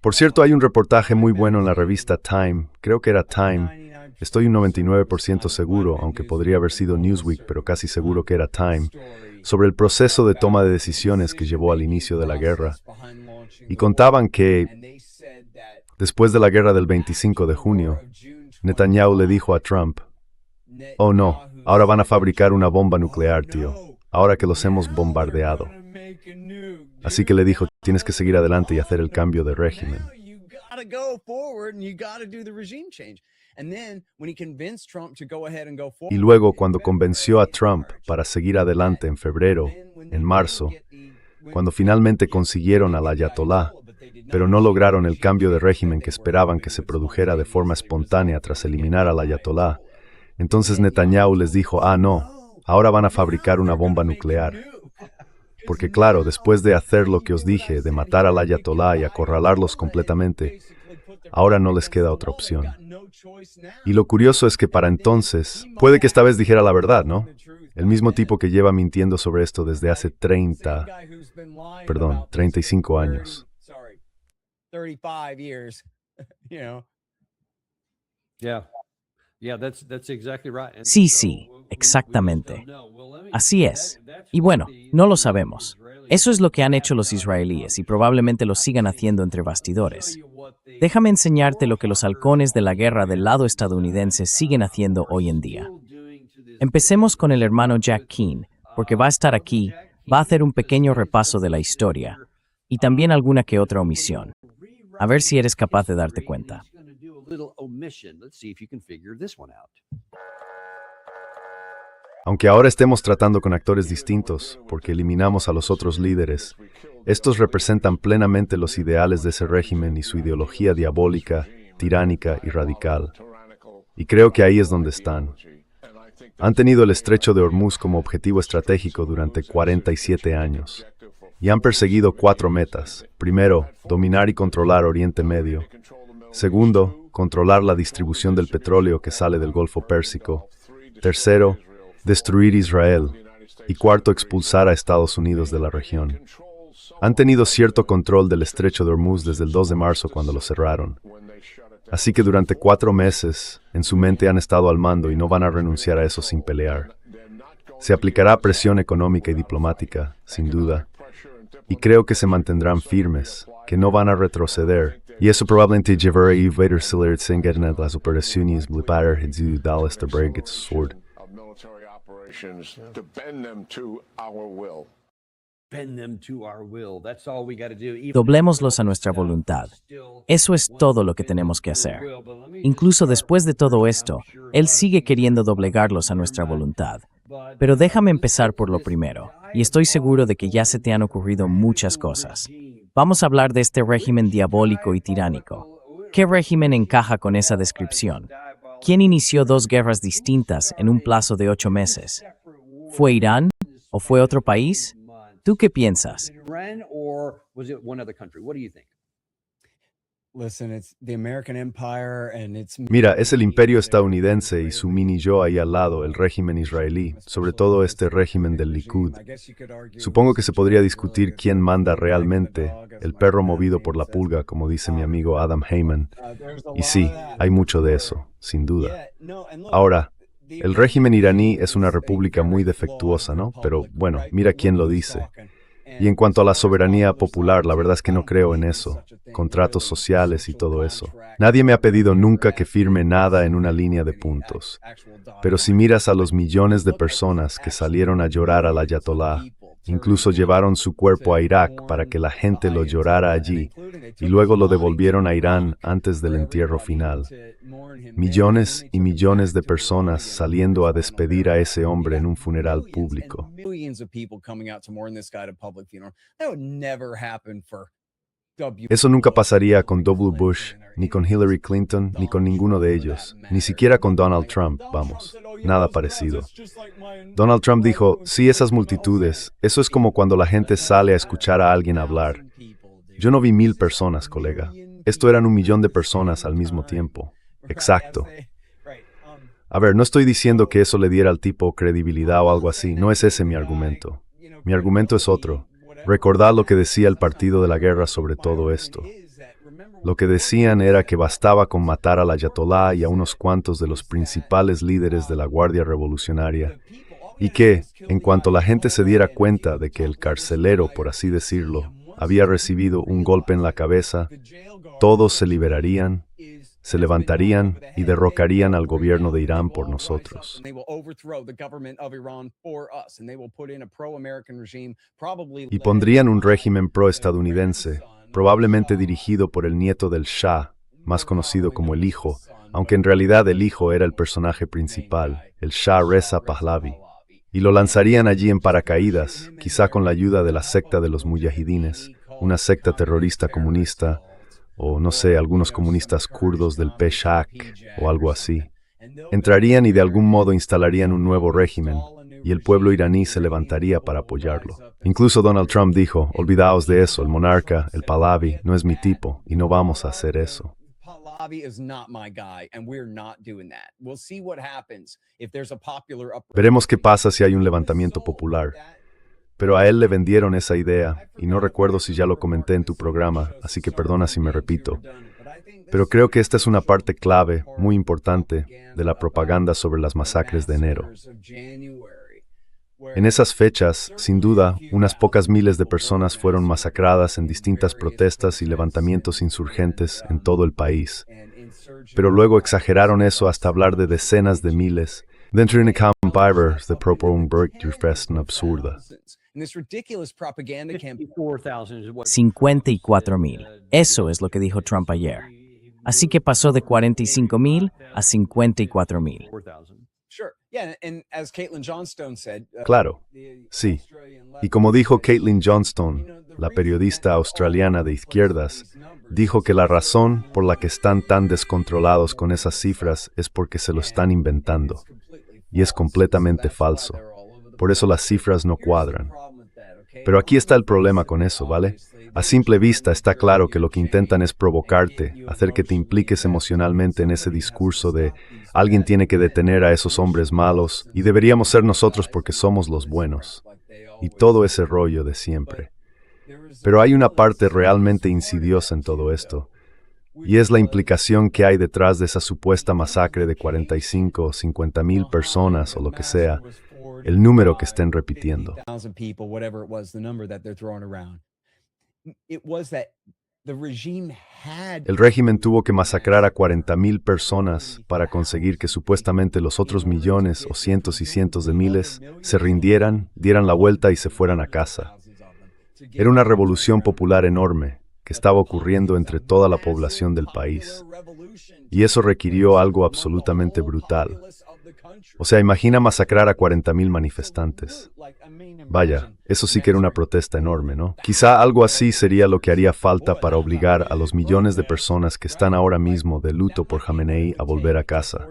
Por cierto, hay un reportaje muy bueno en la revista Time, creo que era Time, estoy un 99% seguro, aunque podría haber sido Newsweek, pero casi seguro que era Time, sobre el proceso de toma de decisiones que llevó al inicio de la guerra. Y contaban que, después de la guerra del 25 de junio, Netanyahu le dijo a Trump, oh no, ahora van a fabricar una bomba nuclear, tío, ahora que los hemos bombardeado. Así que le dijo, tienes que seguir adelante y hacer el cambio de régimen. Y luego, cuando convenció a Trump para seguir adelante en febrero, en marzo, cuando finalmente consiguieron al ayatolá, pero no lograron el cambio de régimen que esperaban que se produjera de forma espontánea tras eliminar al ayatolá, entonces Netanyahu les dijo, no, ahora van a fabricar una bomba nuclear. Porque claro, después de hacer lo que os dije, de matar al ayatolá y acorralarlos completamente, Ahora no les queda otra opción. Y lo curioso es que para entonces, puede que esta vez dijera la verdad, ¿no? El mismo tipo que lleva mintiendo sobre esto desde hace 35 años. Sí, exactamente. Así es. Y bueno, no lo sabemos. Eso es lo que han hecho los israelíes y probablemente lo sigan haciendo entre bastidores. Déjame enseñarte lo que los halcones de la guerra del lado estadounidense siguen haciendo hoy en día. Empecemos con el hermano Jack Keane, porque va a estar aquí, va a hacer un pequeño repaso de la historia y también alguna que otra omisión. A ver si eres capaz de darte cuenta. Aunque ahora estemos tratando con actores distintos, porque eliminamos a los otros líderes, estos representan plenamente los ideales de ese régimen y su ideología diabólica, tiránica y radical. Y creo que ahí es donde están. Han tenido el estrecho de Hormuz como objetivo estratégico durante 47 años. Y han perseguido 4 metas. Primero, dominar y controlar Oriente Medio. Segundo, controlar la distribución del petróleo que sale del Golfo Pérsico. Tercero, destruir Israel. Y cuarto, expulsar a Estados Unidos de la región. Han tenido cierto control del estrecho de Hormuz desde el 2 de marzo cuando lo cerraron. Así que durante 4 meses, en su mente han estado al mando y no van a renunciar a eso sin pelear. Se aplicará presión económica y diplomática, sin duda. Y creo que se mantendrán firmes, que no van a retroceder. Y eso probablemente llevará a verse las operaciones militares de Dallas de Breguet Sword. Doblémoslos a nuestra voluntad. Eso es todo lo que tenemos que hacer. Incluso después de todo esto, Él sigue queriendo doblegarlos a nuestra voluntad. Pero déjame empezar por lo primero, y estoy seguro de que ya se te han ocurrido muchas cosas. Vamos a hablar de este régimen diabólico y tiránico. ¿Qué régimen encaja con esa descripción? ¿Quién inició 2 guerras distintas en un plazo de 8 meses? ¿Fue Irán o fue otro país? ¿Tú qué piensas? Mira, es el imperio estadounidense y su mini yo ahí al lado, el régimen israelí, sobre todo este régimen del Likud. Supongo que se podría discutir quién manda realmente, el perro movido por la pulga, como dice mi amigo Adam Heyman. Y sí, hay mucho de eso, sin duda. Ahora, el régimen iraní es una república muy defectuosa, ¿no? Pero bueno, mira quién lo dice. Y en cuanto a la soberanía popular, la verdad es que no creo en eso. Contratos sociales y todo eso. Nadie me ha pedido nunca que firme nada en una línea de puntos. Pero si miras a los millones de personas que salieron a llorar al ayatolá, incluso llevaron su cuerpo a Irak para que la gente lo llorara allí, y luego lo devolvieron a Irán antes del entierro final. Millones y millones de personas saliendo a despedir a ese hombre en un funeral público. Eso nunca pasaría con W. Bush, ni con Hillary Clinton, ni con ninguno de ellos, ni siquiera con Donald Trump, vamos, nada parecido. Donald Trump dijo, sí, esas multitudes, eso es como cuando la gente sale a escuchar a alguien hablar. Yo no vi 1000 personas, colega. Esto eran 1 millón de personas al mismo tiempo. Exacto. A ver, no estoy diciendo que eso le diera al tipo credibilidad o algo así, no es ese mi argumento. Mi argumento es otro. Recordad lo que decía el Partido de la Guerra sobre todo esto. Lo que decían era que bastaba con matar al ayatolá y a unos cuantos de los principales líderes de la Guardia Revolucionaria, y que, en cuanto la gente se diera cuenta de que el carcelero, por así decirlo, había recibido un golpe en la cabeza, todos se liberarían, se levantarían y derrocarían al gobierno de Irán por nosotros. Y pondrían un régimen pro-estadounidense, probablemente dirigido por el nieto del Shah, más conocido como el Hijo, aunque en realidad el Hijo era el personaje principal, el Shah Reza Pahlavi. Y lo lanzarían allí en paracaídas, quizá con la ayuda de la secta de los mujahidines, una secta terrorista comunista, o no sé, algunos comunistas kurdos del Peshak, o algo así. Entrarían y de algún modo instalarían un nuevo régimen, y el pueblo iraní se levantaría para apoyarlo. Incluso Donald Trump dijo, olvidaos de eso, el monarca, el Pahlavi, no es mi tipo, y no vamos a hacer eso. Veremos qué pasa si hay un levantamiento popular. Pero a él le vendieron esa idea, y no recuerdo si ya lo comenté en tu programa, así que perdona si me repito. Pero creo que esta es una parte clave, muy importante, de la propaganda sobre las masacres de enero. En esas fechas, sin duda, unas pocas miles de personas fueron masacradas en distintas protestas y levantamientos insurgentes en todo el país. Pero luego exageraron eso hasta hablar de decenas de miles. Dentro de una campaña de propaganda absurda. 54,000. Eso es lo que dijo Trump ayer. Así que pasó de 45,000 a 54,000. Claro, sí. Y como dijo Caitlin Johnston, la periodista australiana de izquierdas, dijo que la razón por la que están tan descontrolados con esas cifras es porque se lo están inventando. Y es completamente falso. Por eso las cifras no cuadran. Pero aquí está el problema con eso, ¿vale? A simple vista está claro que lo que intentan es provocarte, hacer que te impliques emocionalmente en ese discurso de alguien tiene que detener a esos hombres malos y deberíamos ser nosotros porque somos los buenos. Y todo ese rollo de siempre. Pero hay una parte realmente insidiosa en todo esto. Y es la implicación que hay detrás de esa supuesta masacre de 45 o 50,000 personas o lo que sea, el número que estén repitiendo. El régimen tuvo que masacrar a 40,000 personas para conseguir que supuestamente los otros millones o cientos y cientos de miles se rindieran, dieran la vuelta y se fueran a casa. Era una revolución popular enorme que estaba ocurriendo entre toda la población del país. Y eso requirió algo absolutamente brutal. O sea, imagina masacrar a 40,000 manifestantes. Vaya, eso sí que era una protesta enorme, ¿no? Quizá algo así sería lo que haría falta para obligar a los millones de personas que están ahora mismo de luto por Jamenei a volver a casa.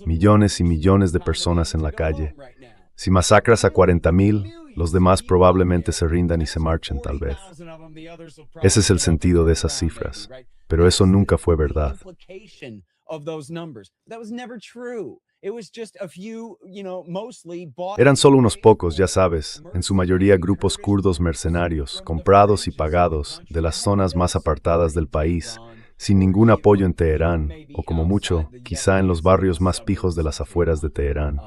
Millones y millones de personas en la calle. Si masacras a 40,000, los demás probablemente se rindan y se marchen tal vez. Ese es el sentido de esas cifras. Pero eso nunca fue verdad. Eran solo unos pocos, ya sabes, en su mayoría grupos kurdos mercenarios, comprados y pagados, de las zonas más apartadas del país, sin ningún apoyo en Teherán, o como mucho, quizá en los barrios más pijos de las afueras de Teherán.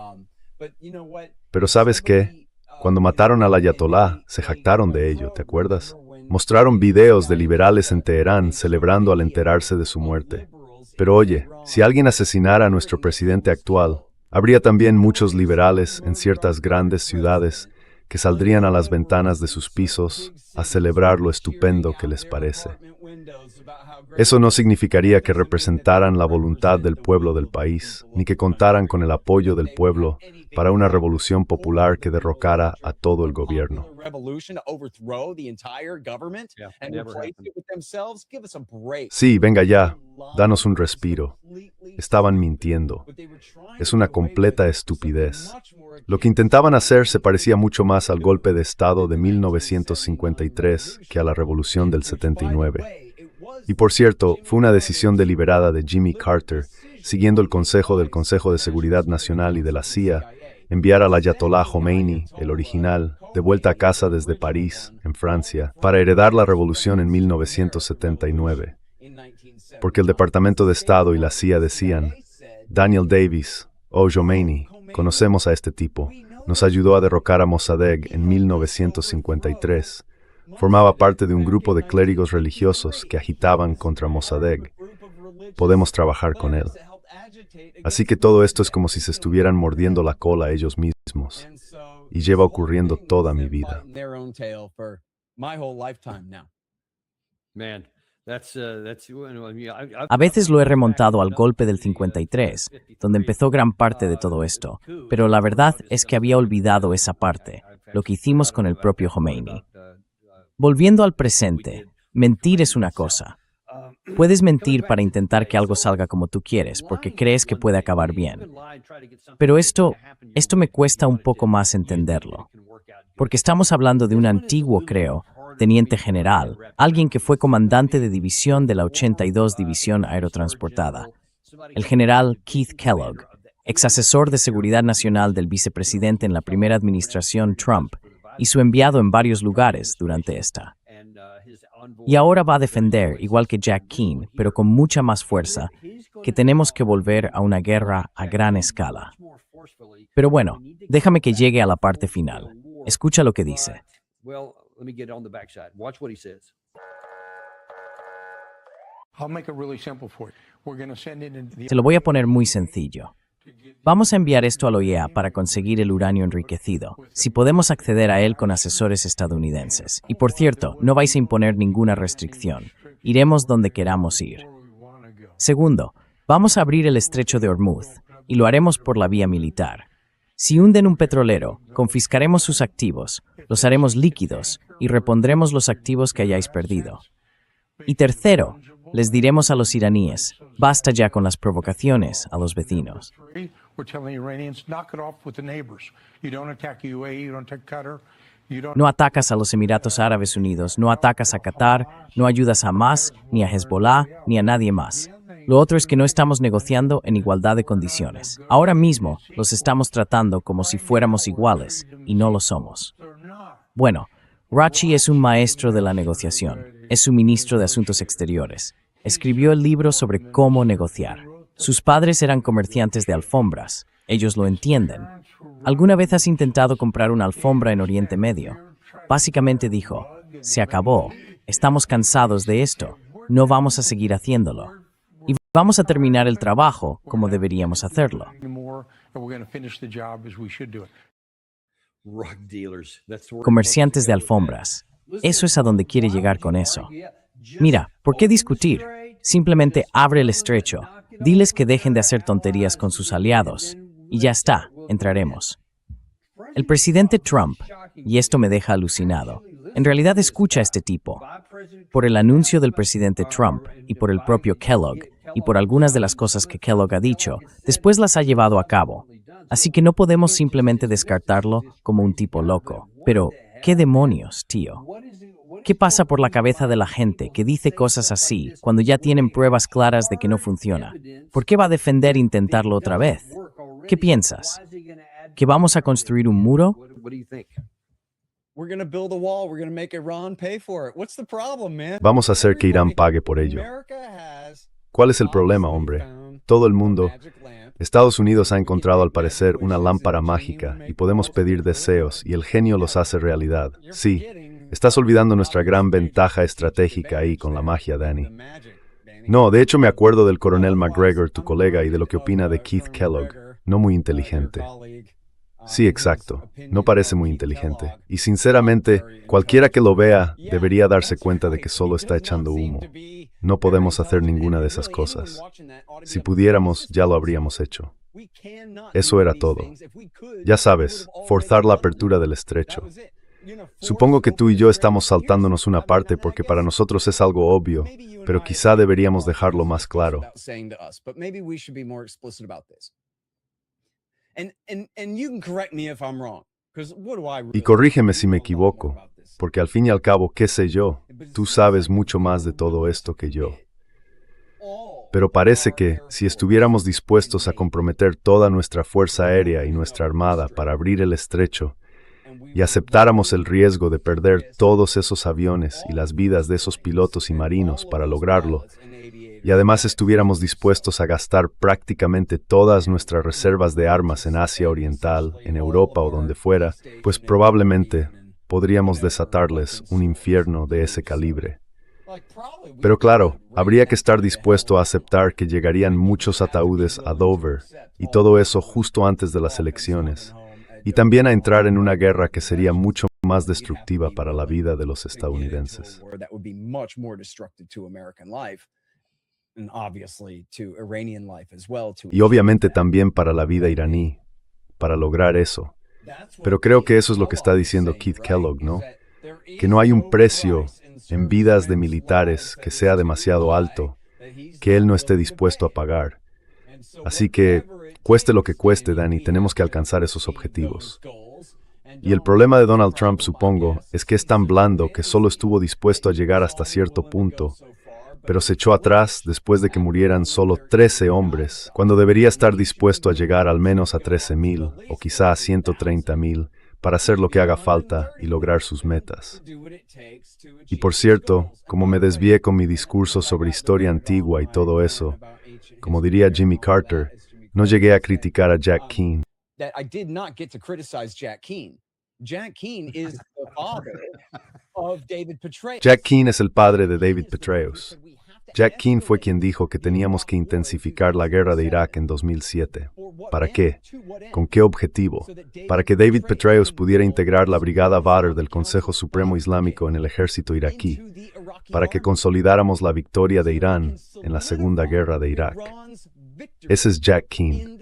Pero ¿sabes qué? Cuando mataron al ayatolá, se jactaron de ello, ¿te acuerdas? Mostraron videos de liberales en Teherán celebrando al enterarse de su muerte. Pero oye, si alguien asesinara a nuestro presidente actual, habría también muchos liberales en ciertas grandes ciudades que saldrían a las ventanas de sus pisos a celebrar lo estupendo que les parece. Eso no significaría que representaran la voluntad del pueblo del país, ni que contaran con el apoyo del pueblo para una revolución popular que derrocara a todo el gobierno. Sí, venga ya, danos un respiro. Estaban mintiendo. Es una completa estupidez. Lo que intentaban hacer se parecía mucho más al golpe de Estado de 1953 que a la revolución del 79. Y por cierto, fue una decisión deliberada de Jimmy Carter, siguiendo el consejo del Consejo de Seguridad Nacional y de la CIA, enviar al ayatolá Khomeini, el original, de vuelta a casa desde París, en Francia, para heredar la revolución en 1979. Porque el Departamento de Estado y la CIA decían, Daniel Davis, Khomeini, conocemos a este tipo, nos ayudó a derrocar a Mossadegh en 1953. Formaba parte de un grupo de clérigos religiosos que agitaban contra Mossadegh. Podemos trabajar con él. Así que todo esto es como si se estuvieran mordiendo la cola ellos mismos. Y lleva ocurriendo toda mi vida. A veces lo he remontado al golpe del 53, donde empezó gran parte de todo esto, pero la verdad es que había olvidado esa parte, lo que hicimos con el propio Khomeini. Volviendo al presente, mentir es una cosa. Puedes mentir para intentar que algo salga como tú quieres, porque crees que puede acabar bien. Pero esto me cuesta un poco más entenderlo. Porque estamos hablando de un antiguo, creo, teniente general, alguien que fue comandante de división de la 82 División Aerotransportada. El general Keith Kellogg, ex asesor de seguridad nacional del vicepresidente en la primera administración Trump, y su enviado en varios lugares durante esta. Y ahora va a defender, igual que Jack Keane, pero con mucha más fuerza, que tenemos que volver a una guerra a gran escala. Pero bueno, déjame que llegue a la parte final. Escucha lo que dice. Te lo voy a poner muy sencillo. Vamos a enviar esto a la OEA para conseguir el uranio enriquecido, si podemos acceder a él con asesores estadounidenses. Y por cierto, no vais a imponer ninguna restricción. Iremos donde queramos ir. Segundo, vamos a abrir el estrecho de Hormuz, y lo haremos por la vía militar. Si hunden un petrolero, confiscaremos sus activos, los haremos líquidos y repondremos los activos que hayáis perdido. Y tercero, les diremos a los iraníes, basta ya con las provocaciones a los vecinos. No atacas a los Emiratos Árabes Unidos, no atacas a Qatar, no ayudas a Hamas, ni a Hezbollah, ni a nadie más. Lo otro es que no estamos negociando en igualdad de condiciones. Ahora mismo los estamos tratando como si fuéramos iguales, y no lo somos. Bueno, Rachi es un maestro de la negociación, es su ministro de Asuntos Exteriores. Escribió el libro sobre cómo negociar. Sus padres eran comerciantes de alfombras. Ellos lo entienden. ¿Alguna vez has intentado comprar una alfombra en Oriente Medio? Básicamente dijo, se acabó, estamos cansados de esto, no vamos a seguir haciéndolo. Y vamos a terminar el trabajo como deberíamos hacerlo. Comerciantes de alfombras. Eso es a donde quiere llegar con eso. Mira, ¿por qué discutir? Simplemente abre el estrecho, diles que dejen de hacer tonterías con sus aliados, y ya está, entraremos. El presidente Trump, y esto me deja alucinado, en realidad escucha a este tipo. Por el anuncio del presidente Trump, y por el propio Kellogg, y por algunas de las cosas que Kellogg ha dicho, después las ha llevado a cabo. Así que no podemos simplemente descartarlo como un tipo loco. Pero, ¿qué demonios, tío? ¿Qué pasa por la cabeza de la gente que dice cosas así cuando ya tienen pruebas claras de que no funciona? ¿Por qué va a defender intentarlo otra vez? ¿Qué piensas? ¿Que vamos a construir un muro? Vamos a hacer que Irán pague por ello. ¿Cuál es el problema, hombre? Todo el mundo. Estados Unidos ha encontrado al parecer una lámpara mágica y podemos pedir deseos y el genio los hace realidad. Sí. Estás olvidando nuestra gran ventaja estratégica ahí con la magia, Danny. No, de hecho me acuerdo del coronel McGregor, tu colega, y de lo que opina de Keith Kellogg. No muy inteligente. Sí, exacto. No parece muy inteligente. Y sinceramente, cualquiera que lo vea debería darse cuenta de que solo está echando humo. No podemos hacer ninguna de esas cosas. Si pudiéramos, ya lo habríamos hecho. Eso era todo. Ya sabes, forzar la apertura del estrecho. Supongo que tú y yo estamos saltándonos una parte porque para nosotros es algo obvio, pero quizá deberíamos dejarlo más claro. Y corrígeme si me equivoco, porque al fin y al cabo, qué sé yo, tú sabes mucho más de todo esto que yo. Pero parece que, si estuviéramos dispuestos a comprometer toda nuestra fuerza aérea y nuestra armada para abrir el estrecho, y aceptáramos el riesgo de perder todos esos aviones y las vidas de esos pilotos y marinos para lograrlo, y además estuviéramos dispuestos a gastar prácticamente todas nuestras reservas de armas en Asia Oriental, en Europa o donde fuera, pues probablemente podríamos desatarles un infierno de ese calibre. Pero claro, habría que estar dispuesto a aceptar que llegarían muchos ataúdes a Dover, y todo eso justo antes de las elecciones. Y también a entrar en una guerra que sería mucho más destructiva para la vida de los estadounidenses. Y obviamente también para la vida iraní, para lograr eso. Pero creo que eso es lo que está diciendo Keith Kellogg, ¿no? Que no hay un precio en vidas de militares que sea demasiado alto, que él no esté dispuesto a pagar. Así que, cueste lo que cueste, Danny, tenemos que alcanzar esos objetivos. Y el problema de Donald Trump, supongo, es que es tan blando que solo estuvo dispuesto a llegar hasta cierto punto, pero se echó atrás después de que murieran solo 13 hombres, cuando debería estar dispuesto a llegar al menos a 13,000 o quizá a 130,000 para hacer lo que haga falta y lograr sus metas. Y por cierto, como me desvié con mi discurso sobre historia antigua y todo eso, como diría Jimmy Carter, no llegué a criticar a Jack Keane. Jack Keane es el padre de David Petraeus. Jack Keane fue quien dijo que teníamos que intensificar la guerra de Irak en 2007. ¿Para qué? ¿Con qué objetivo? Para que David Petraeus pudiera integrar la Brigada Badr del Consejo Supremo Islámico en el ejército iraquí, para que consolidáramos la victoria de Irán en la Segunda Guerra de Irak. Ese es Jack Keane.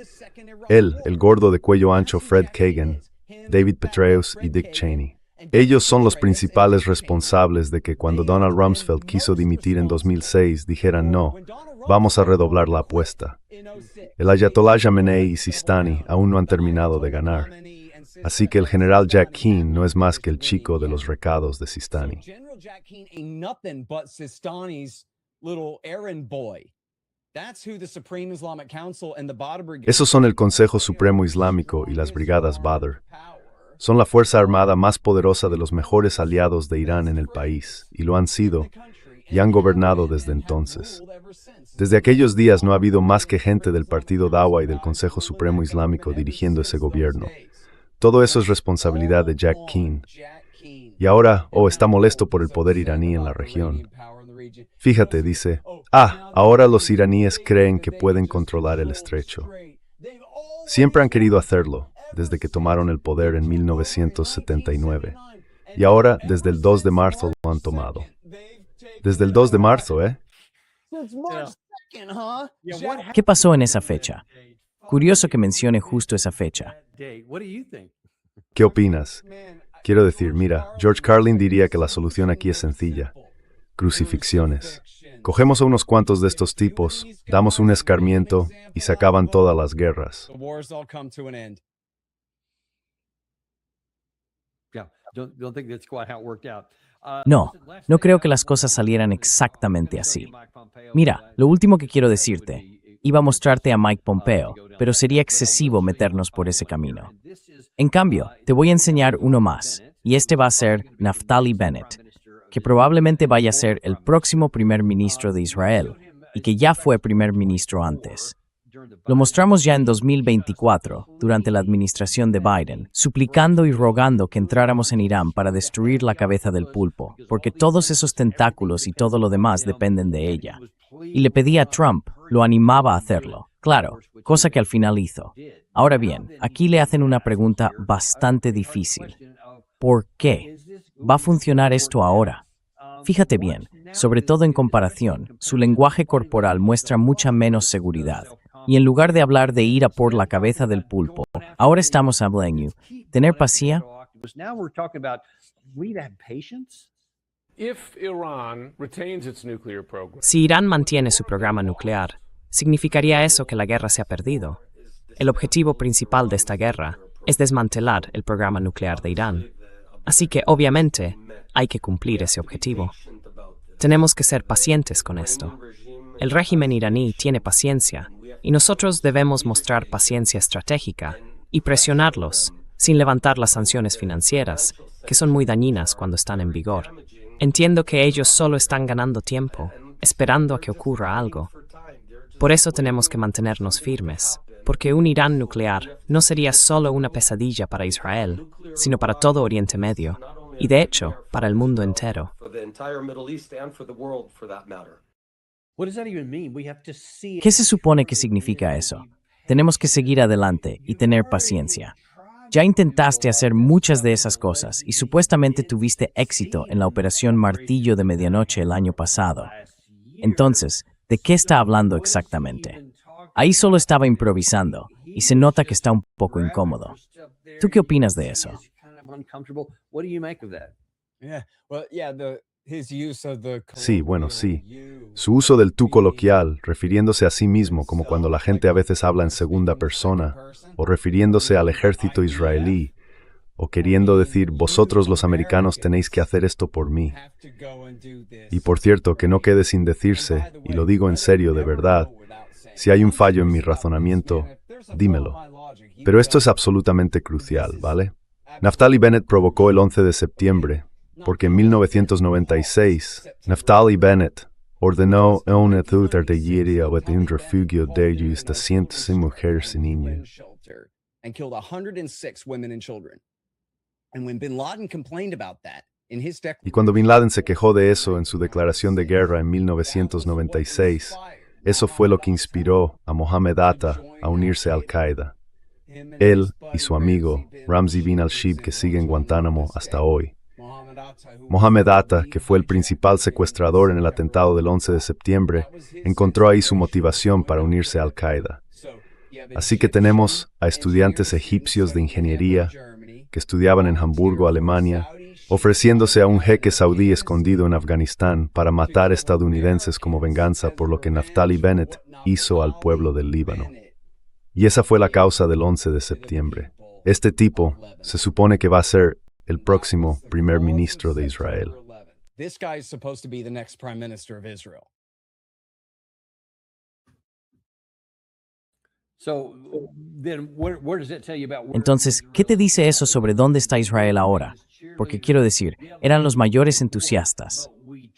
Él, el gordo de cuello ancho Fred Kagan, David Petraeus y Dick Cheney. Ellos son los principales responsables de que cuando Donald Rumsfeld quiso dimitir en 2006 dijeran no, vamos a redoblar la apuesta. El Ayatollah Khamenei y Sistani aún no han terminado de ganar. Así que el general Jack Keane no es más que el chico de los recados de Sistani. Esos son el Consejo Supremo Islámico y las Brigadas Badr. Son la fuerza armada más poderosa de los mejores aliados de Irán en el país, y lo han sido, y han gobernado desde entonces. Desde aquellos días no ha habido más que gente del Partido Dawa y del Consejo Supremo Islámico dirigiendo ese gobierno. Todo eso es responsabilidad de Jack Keane. Y ahora, está molesto por el poder iraní en la región. Fíjate, dice, ahora los iraníes creen que pueden controlar el estrecho. Siempre han querido hacerlo, desde que tomaron el poder en 1979. Y ahora, desde el 2 de marzo, lo han tomado. Desde el 2 de marzo, ¿eh? ¿Qué pasó en esa fecha? Curioso que mencione justo esa fecha. ¿Qué opinas? Quiero decir, mira, George Carlin diría que la solución aquí es sencilla. Crucifixiones. Cogemos a unos cuantos de estos tipos, damos un escarmiento y se acaban todas las guerras. No creo que las cosas salieran exactamente así. Mira, lo último que quiero decirte, iba a mostrarte a Mike Pompeo, pero sería excesivo meternos por ese camino. En cambio, te voy a enseñar uno más, y este va a ser Naftali Bennett, que probablemente vaya a ser el próximo primer ministro de Israel, y que ya fue primer ministro antes. Lo mostramos ya en 2024, durante la administración de Biden, suplicando y rogando que entráramos en Irán para destruir la cabeza del pulpo, porque todos esos tentáculos y todo lo demás dependen de ella. Y le pedía a Trump, lo animaba a hacerlo, claro, cosa que al final hizo. Ahora bien, aquí le hacen una pregunta bastante difícil. ¿Por qué? ¿Va a funcionar esto ahora? Fíjate bien, sobre todo en comparación, su lenguaje corporal muestra mucha menos seguridad. Y en lugar de hablar de ir a por la cabeza del pulpo, ahora estamos hablando de tener paciencia. Si Irán mantiene su programa nuclear, ¿significaría eso que la guerra se ha perdido? El objetivo principal de esta guerra es desmantelar el programa nuclear de Irán. Así que, obviamente, hay que cumplir ese objetivo. Tenemos que ser pacientes con esto. El régimen iraní tiene paciencia, y nosotros debemos mostrar paciencia estratégica y presionarlos sin levantar las sanciones financieras, que son muy dañinas cuando están en vigor. Entiendo que ellos solo están ganando tiempo, esperando a que ocurra algo. Por eso tenemos que mantenernos firmes, porque un Irán nuclear no sería solo una pesadilla para Israel, sino para todo Oriente Medio, y de hecho, para el mundo entero. ¿Qué se supone que significa eso? Tenemos que seguir adelante y tener paciencia. Ya intentaste hacer muchas de esas cosas y supuestamente tuviste éxito en la Operación Martillo de Medianoche el año pasado. Entonces, ¿de qué está hablando exactamente? Ahí solo estaba improvisando y se nota que está un poco incómodo. ¿Tú qué opinas de eso? Sí, bueno, sí. Su uso del tú coloquial, refiriéndose a sí mismo como cuando la gente a veces habla en segunda persona, o refiriéndose al ejército israelí, o queriendo decir, vosotros los americanos tenéis que hacer esto por mí. Y por cierto, que no quede sin decirse, y lo digo en serio de verdad, si hay un fallo en mi razonamiento, dímelo. Pero esto es absolutamente crucial, ¿vale? Naftali Bennett provocó el 11 de septiembre, porque en 1996, Naftali Bennett ordenó una artillería de un refugio de ellos de cientos de mujeres y niños. Y cuando Bin Laden se quejó de eso en su declaración de guerra en 1996, eso fue lo que inspiró a Mohammed Atta a unirse a Al-Qaeda. Él y su amigo, Ramzi bin al-Shibh, que sigue en Guantánamo hasta hoy. Mohammed Atta, que fue el principal secuestrador en el atentado del 11 de septiembre, encontró ahí su motivación para unirse a Al-Qaeda. Así que tenemos a estudiantes egipcios de ingeniería que estudiaban en Hamburgo, Alemania, ofreciéndose a un jeque saudí escondido en Afganistán para matar estadounidenses como venganza por lo que Naftali Bennett hizo al pueblo del Líbano. Y esa fue la causa del 11 de septiembre. Este tipo se supone que va a ser el próximo primer ministro de Israel. Entonces, ¿qué te dice eso sobre dónde está Israel ahora? Porque quiero decir, eran los mayores entusiastas.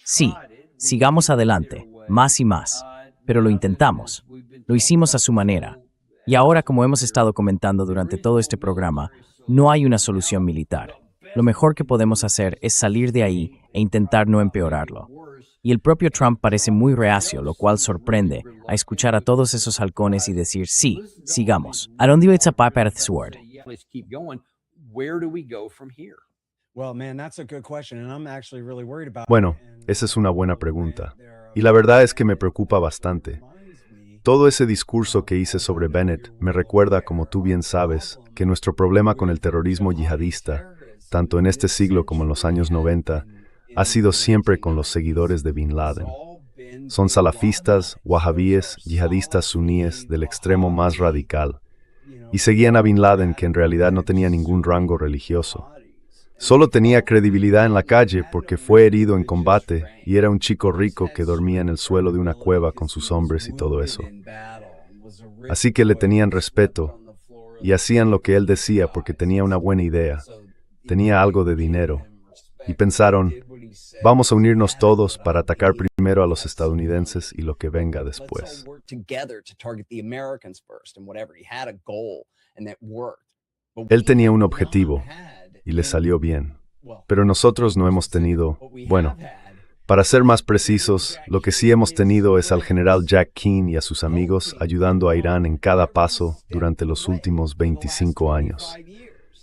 Sí, sigamos adelante, más y más. Pero lo intentamos. Lo hicimos a su manera. Y ahora, como hemos estado comentando durante todo este programa, no hay una solución militar. Lo mejor que podemos hacer es salir de ahí e intentar no empeorarlo. Y el propio Trump parece muy reacio, lo cual sorprende, a escuchar a todos esos halcones y decir, sí, sigamos. ¿A dónde va a parar sword? Bueno, esa es una buena pregunta. Y la verdad es que me preocupa bastante. Todo ese discurso que hice sobre Bennett me recuerda, como tú bien sabes, que nuestro problema con el terrorismo yihadista, tanto en este siglo como en los años 90, ha sido siempre con los seguidores de Bin Laden. Son salafistas, wahabíes, yihadistas suníes del extremo más radical, y seguían a Bin Laden, que en realidad no tenía ningún rango religioso. Solo tenía credibilidad en la calle porque fue herido en combate y era un chico rico que dormía en el suelo de una cueva con sus hombres y todo eso. Así que le tenían respeto y hacían lo que él decía porque tenía una buena idea, tenía algo de dinero, y pensaron, vamos a unirnos todos para atacar primero a los estadounidenses y lo que venga después. Él tenía un objetivo y le salió bien, pero nosotros no hemos tenido, bueno, para ser más precisos, lo que sí hemos tenido es al general Jack Keane y a sus amigos ayudando a Irán en cada paso durante los últimos 25 años.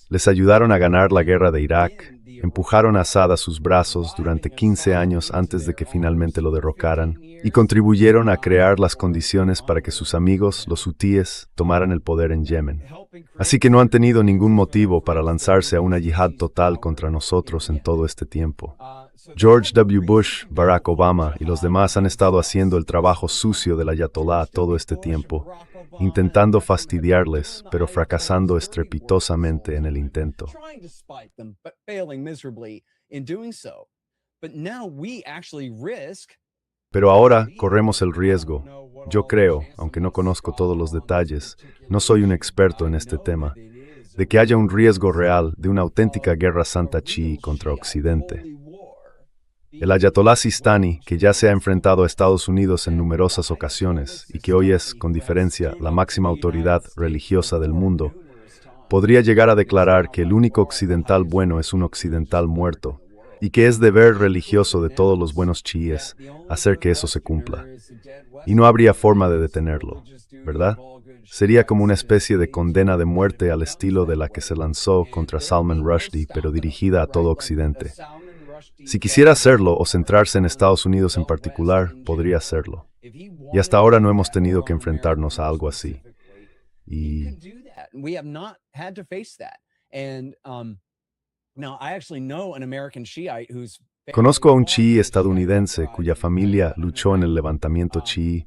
Les ayudaron a ganar la guerra de Irak, empujaron a Assad a sus brazos durante 15 años antes de que finalmente lo derrocaran, y contribuyeron a crear las condiciones para que sus amigos, los hutíes, tomaran el poder en Yemen. Así que no han tenido ningún motivo para lanzarse a una yihad total contra nosotros en todo este tiempo. George W. Bush, Barack Obama y los demás han estado haciendo el trabajo sucio del ayatolá todo este tiempo, intentando fastidiarles, pero fracasando estrepitosamente en el intento. Pero ahora corremos el riesgo, yo creo, aunque no conozco todos los detalles, no soy un experto en este tema, de que haya un riesgo real de una auténtica guerra santa chií contra Occidente. El ayatolá Sistani, que ya se ha enfrentado a Estados Unidos en numerosas ocasiones y que hoy es, con diferencia, la máxima autoridad religiosa del mundo, podría llegar a declarar que el único occidental bueno es un occidental muerto, y que es deber religioso de todos los buenos chiíes hacer que eso se cumpla. Y no habría forma de detenerlo, ¿verdad? Sería como una especie de condena de muerte al estilo de la que se lanzó contra Salman Rushdie, pero dirigida a todo Occidente. Si quisiera hacerlo o centrarse en Estados Unidos en particular, podría hacerlo. Y hasta ahora no hemos tenido que enfrentarnos a algo así. Y conozco a un chií estadounidense cuya familia luchó en el levantamiento chií,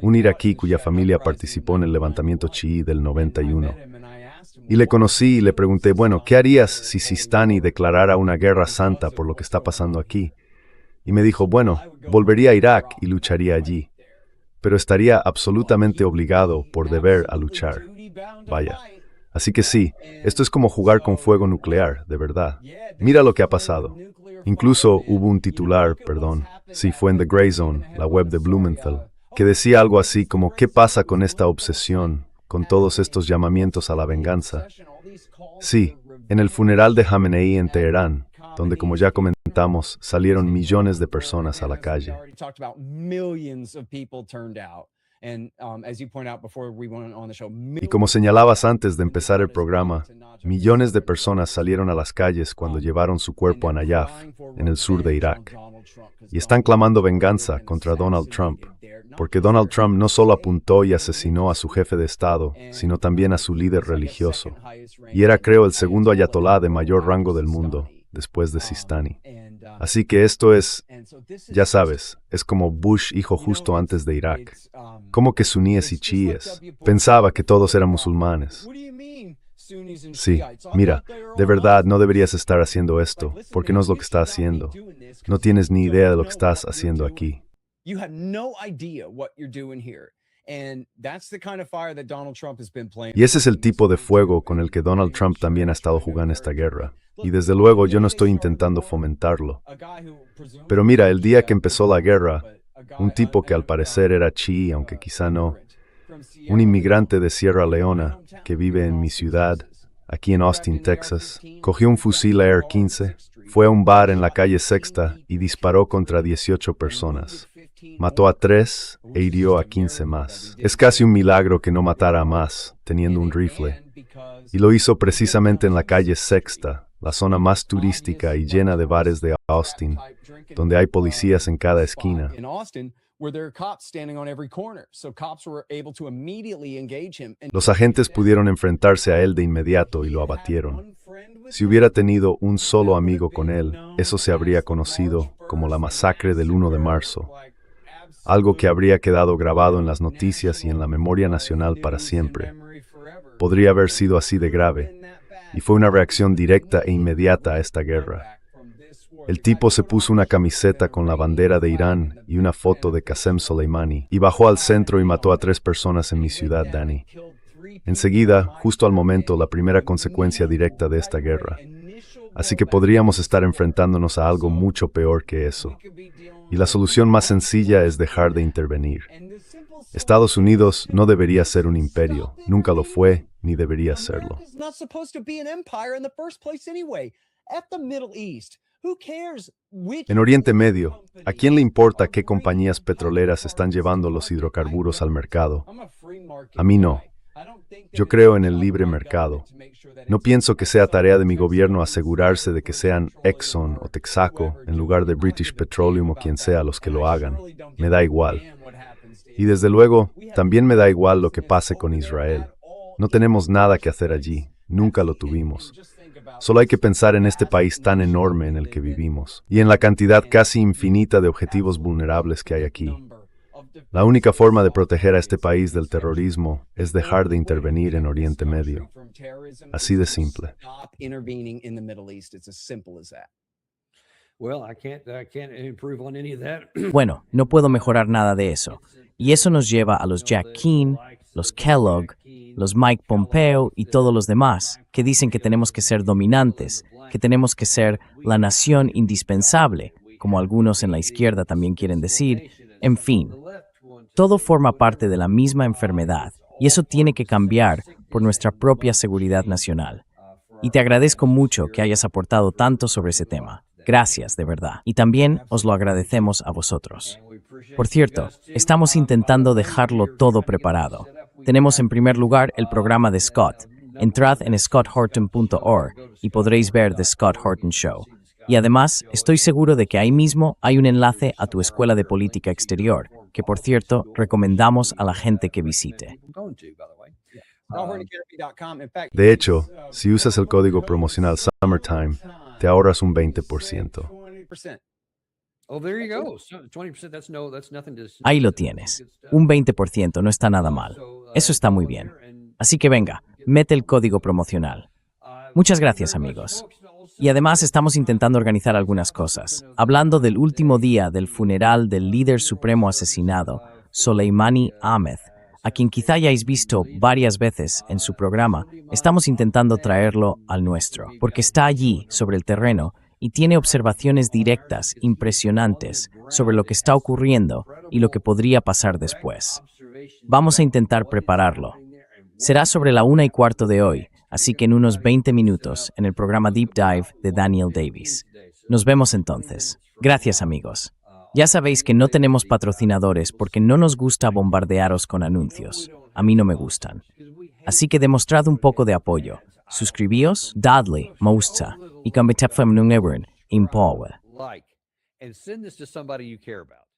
un iraquí cuya familia participó en el levantamiento chií del 91. Y le conocí y le pregunté, bueno, ¿qué harías si Sistani declarara una guerra santa por lo que está pasando aquí? Y me dijo, bueno, volvería a Irak y lucharía allí, pero estaría absolutamente obligado por deber a luchar. Vaya. Así que sí, esto es como jugar con fuego nuclear, de verdad. Mira lo que ha pasado. Incluso hubo un titular, sí, fue en The Grey Zone, la web de Blumenthal, que decía algo así como, ¿qué pasa con esta obsesión, con todos estos llamamientos a la venganza? Sí, en el funeral de Jamenei en Teherán, donde, como ya comentamos, salieron millones de personas a la calle. Y como señalabas antes de empezar el programa, millones de personas salieron a las calles cuando llevaron su cuerpo a Nayaf, en el sur de Irak. Y están clamando venganza contra Donald Trump, porque Donald Trump no solo apuntó y asesinó a su jefe de Estado, sino también a su líder religioso. Y era, creo, el segundo ayatolá de mayor rango del mundo, después de Sistani. Así que esto es, ya sabes, es como Bush hijo justo antes de Irak. Como que suníes y chiíes. Pensaba que todos eran musulmanes. Sí, mira, de verdad no deberías estar haciendo esto, porque no es lo que está haciendo. No tienes ni idea de lo que estás haciendo aquí. Y ese es el tipo de fuego con el que Donald Trump también ha estado jugando esta guerra. Y desde luego yo no estoy intentando fomentarlo. Pero mira, el día que empezó la guerra, un tipo que al parecer era chií, aunque quizá no, un inmigrante de Sierra Leona que vive en mi ciudad, aquí en Austin, Texas, cogió un fusil AR-15, fue a un bar en la calle Sexta y disparó contra 18 personas. Mató a 3 e hirió a 15 más. Es casi un milagro que no matara a más, teniendo un rifle. Y lo hizo precisamente en la calle Sexta, la zona más turística y llena de bares de Austin, donde hay policías en cada esquina. Los agentes pudieron enfrentarse a él de inmediato y lo abatieron. Si hubiera tenido un solo amigo con él, eso se habría conocido como la masacre del 1 de marzo, algo que habría quedado grabado en las noticias y en la memoria nacional para siempre. Podría haber sido así de grave, y fue una reacción directa e inmediata a esta guerra. El tipo se puso una camiseta con la bandera de Irán y una foto de Qasem Soleimani, y bajó al centro y mató a 3 personas en mi ciudad, Danny. Enseguida, justo al momento, la primera consecuencia directa de esta guerra. Así que podríamos estar enfrentándonos a algo mucho peor que eso. Y la solución más sencilla es dejar de intervenir. Estados Unidos no debería ser un imperio, nunca lo fue, ni debería serlo. En Oriente Medio, ¿a quién le importa qué compañías petroleras están llevando los hidrocarburos al mercado? A mí no. Yo creo en el libre mercado. No pienso que sea tarea de mi gobierno asegurarse de que sean Exxon o Texaco en lugar de British Petroleum o quien sea los que lo hagan. Me da igual. Y desde luego, también me da igual lo que pase con Israel. No tenemos nada que hacer allí. Nunca lo tuvimos. Solo hay que pensar en este país tan enorme en el que vivimos y en la cantidad casi infinita de objetivos vulnerables que hay aquí. La única forma de proteger a este país del terrorismo es dejar de intervenir en Oriente Medio. Así de simple. Bueno, no puedo mejorar nada de eso. Y eso nos lleva a los Jack Keane, los Kellogg, los Mike Pompeo y todos los demás, que dicen que tenemos que ser dominantes, que tenemos que ser la nación indispensable, como algunos en la izquierda también quieren decir. En fin, todo forma parte de la misma enfermedad, y eso tiene que cambiar por nuestra propia seguridad nacional. Y te agradezco mucho que hayas aportado tanto sobre ese tema. Gracias, de verdad. Y también os lo agradecemos a vosotros. Por cierto, estamos intentando dejarlo todo preparado. Tenemos en primer lugar el programa de Scott. Entrad en scotthorton.org y podréis ver The Scott Horton Show. Y además, estoy seguro de que ahí mismo hay un enlace a tu escuela de política exterior, que por cierto, recomendamos a la gente que visite. De hecho, si usas el código promocional Summertime, te ahorras un 20%. Ahí lo tienes. Un 20% no está nada mal. Eso está muy bien. Así que venga, mete el código promocional. Muchas gracias, amigos. Y además estamos intentando organizar algunas cosas. Hablando del último día del funeral del líder supremo asesinado, Soleimani Ahmed, a quien quizá hayáis visto varias veces en su programa, estamos intentando traerlo al nuestro, porque está allí, sobre el terreno, y tiene observaciones directas, impresionantes, sobre lo que está ocurriendo y lo que podría pasar después. Vamos a intentar prepararlo. Será sobre la 1:15 de hoy, así que en unos 20 minutos, en el programa Deep Dive de Daniel Davis. Nos vemos entonces. Gracias, amigos. Ya sabéis que no tenemos patrocinadores porque no nos gusta bombardearos con anuncios. A mí no me gustan. Así que demostrad un poco de apoyo. Suscribíos, dadle, mousta, y convertidme en un Power. And send this to somebody you care about.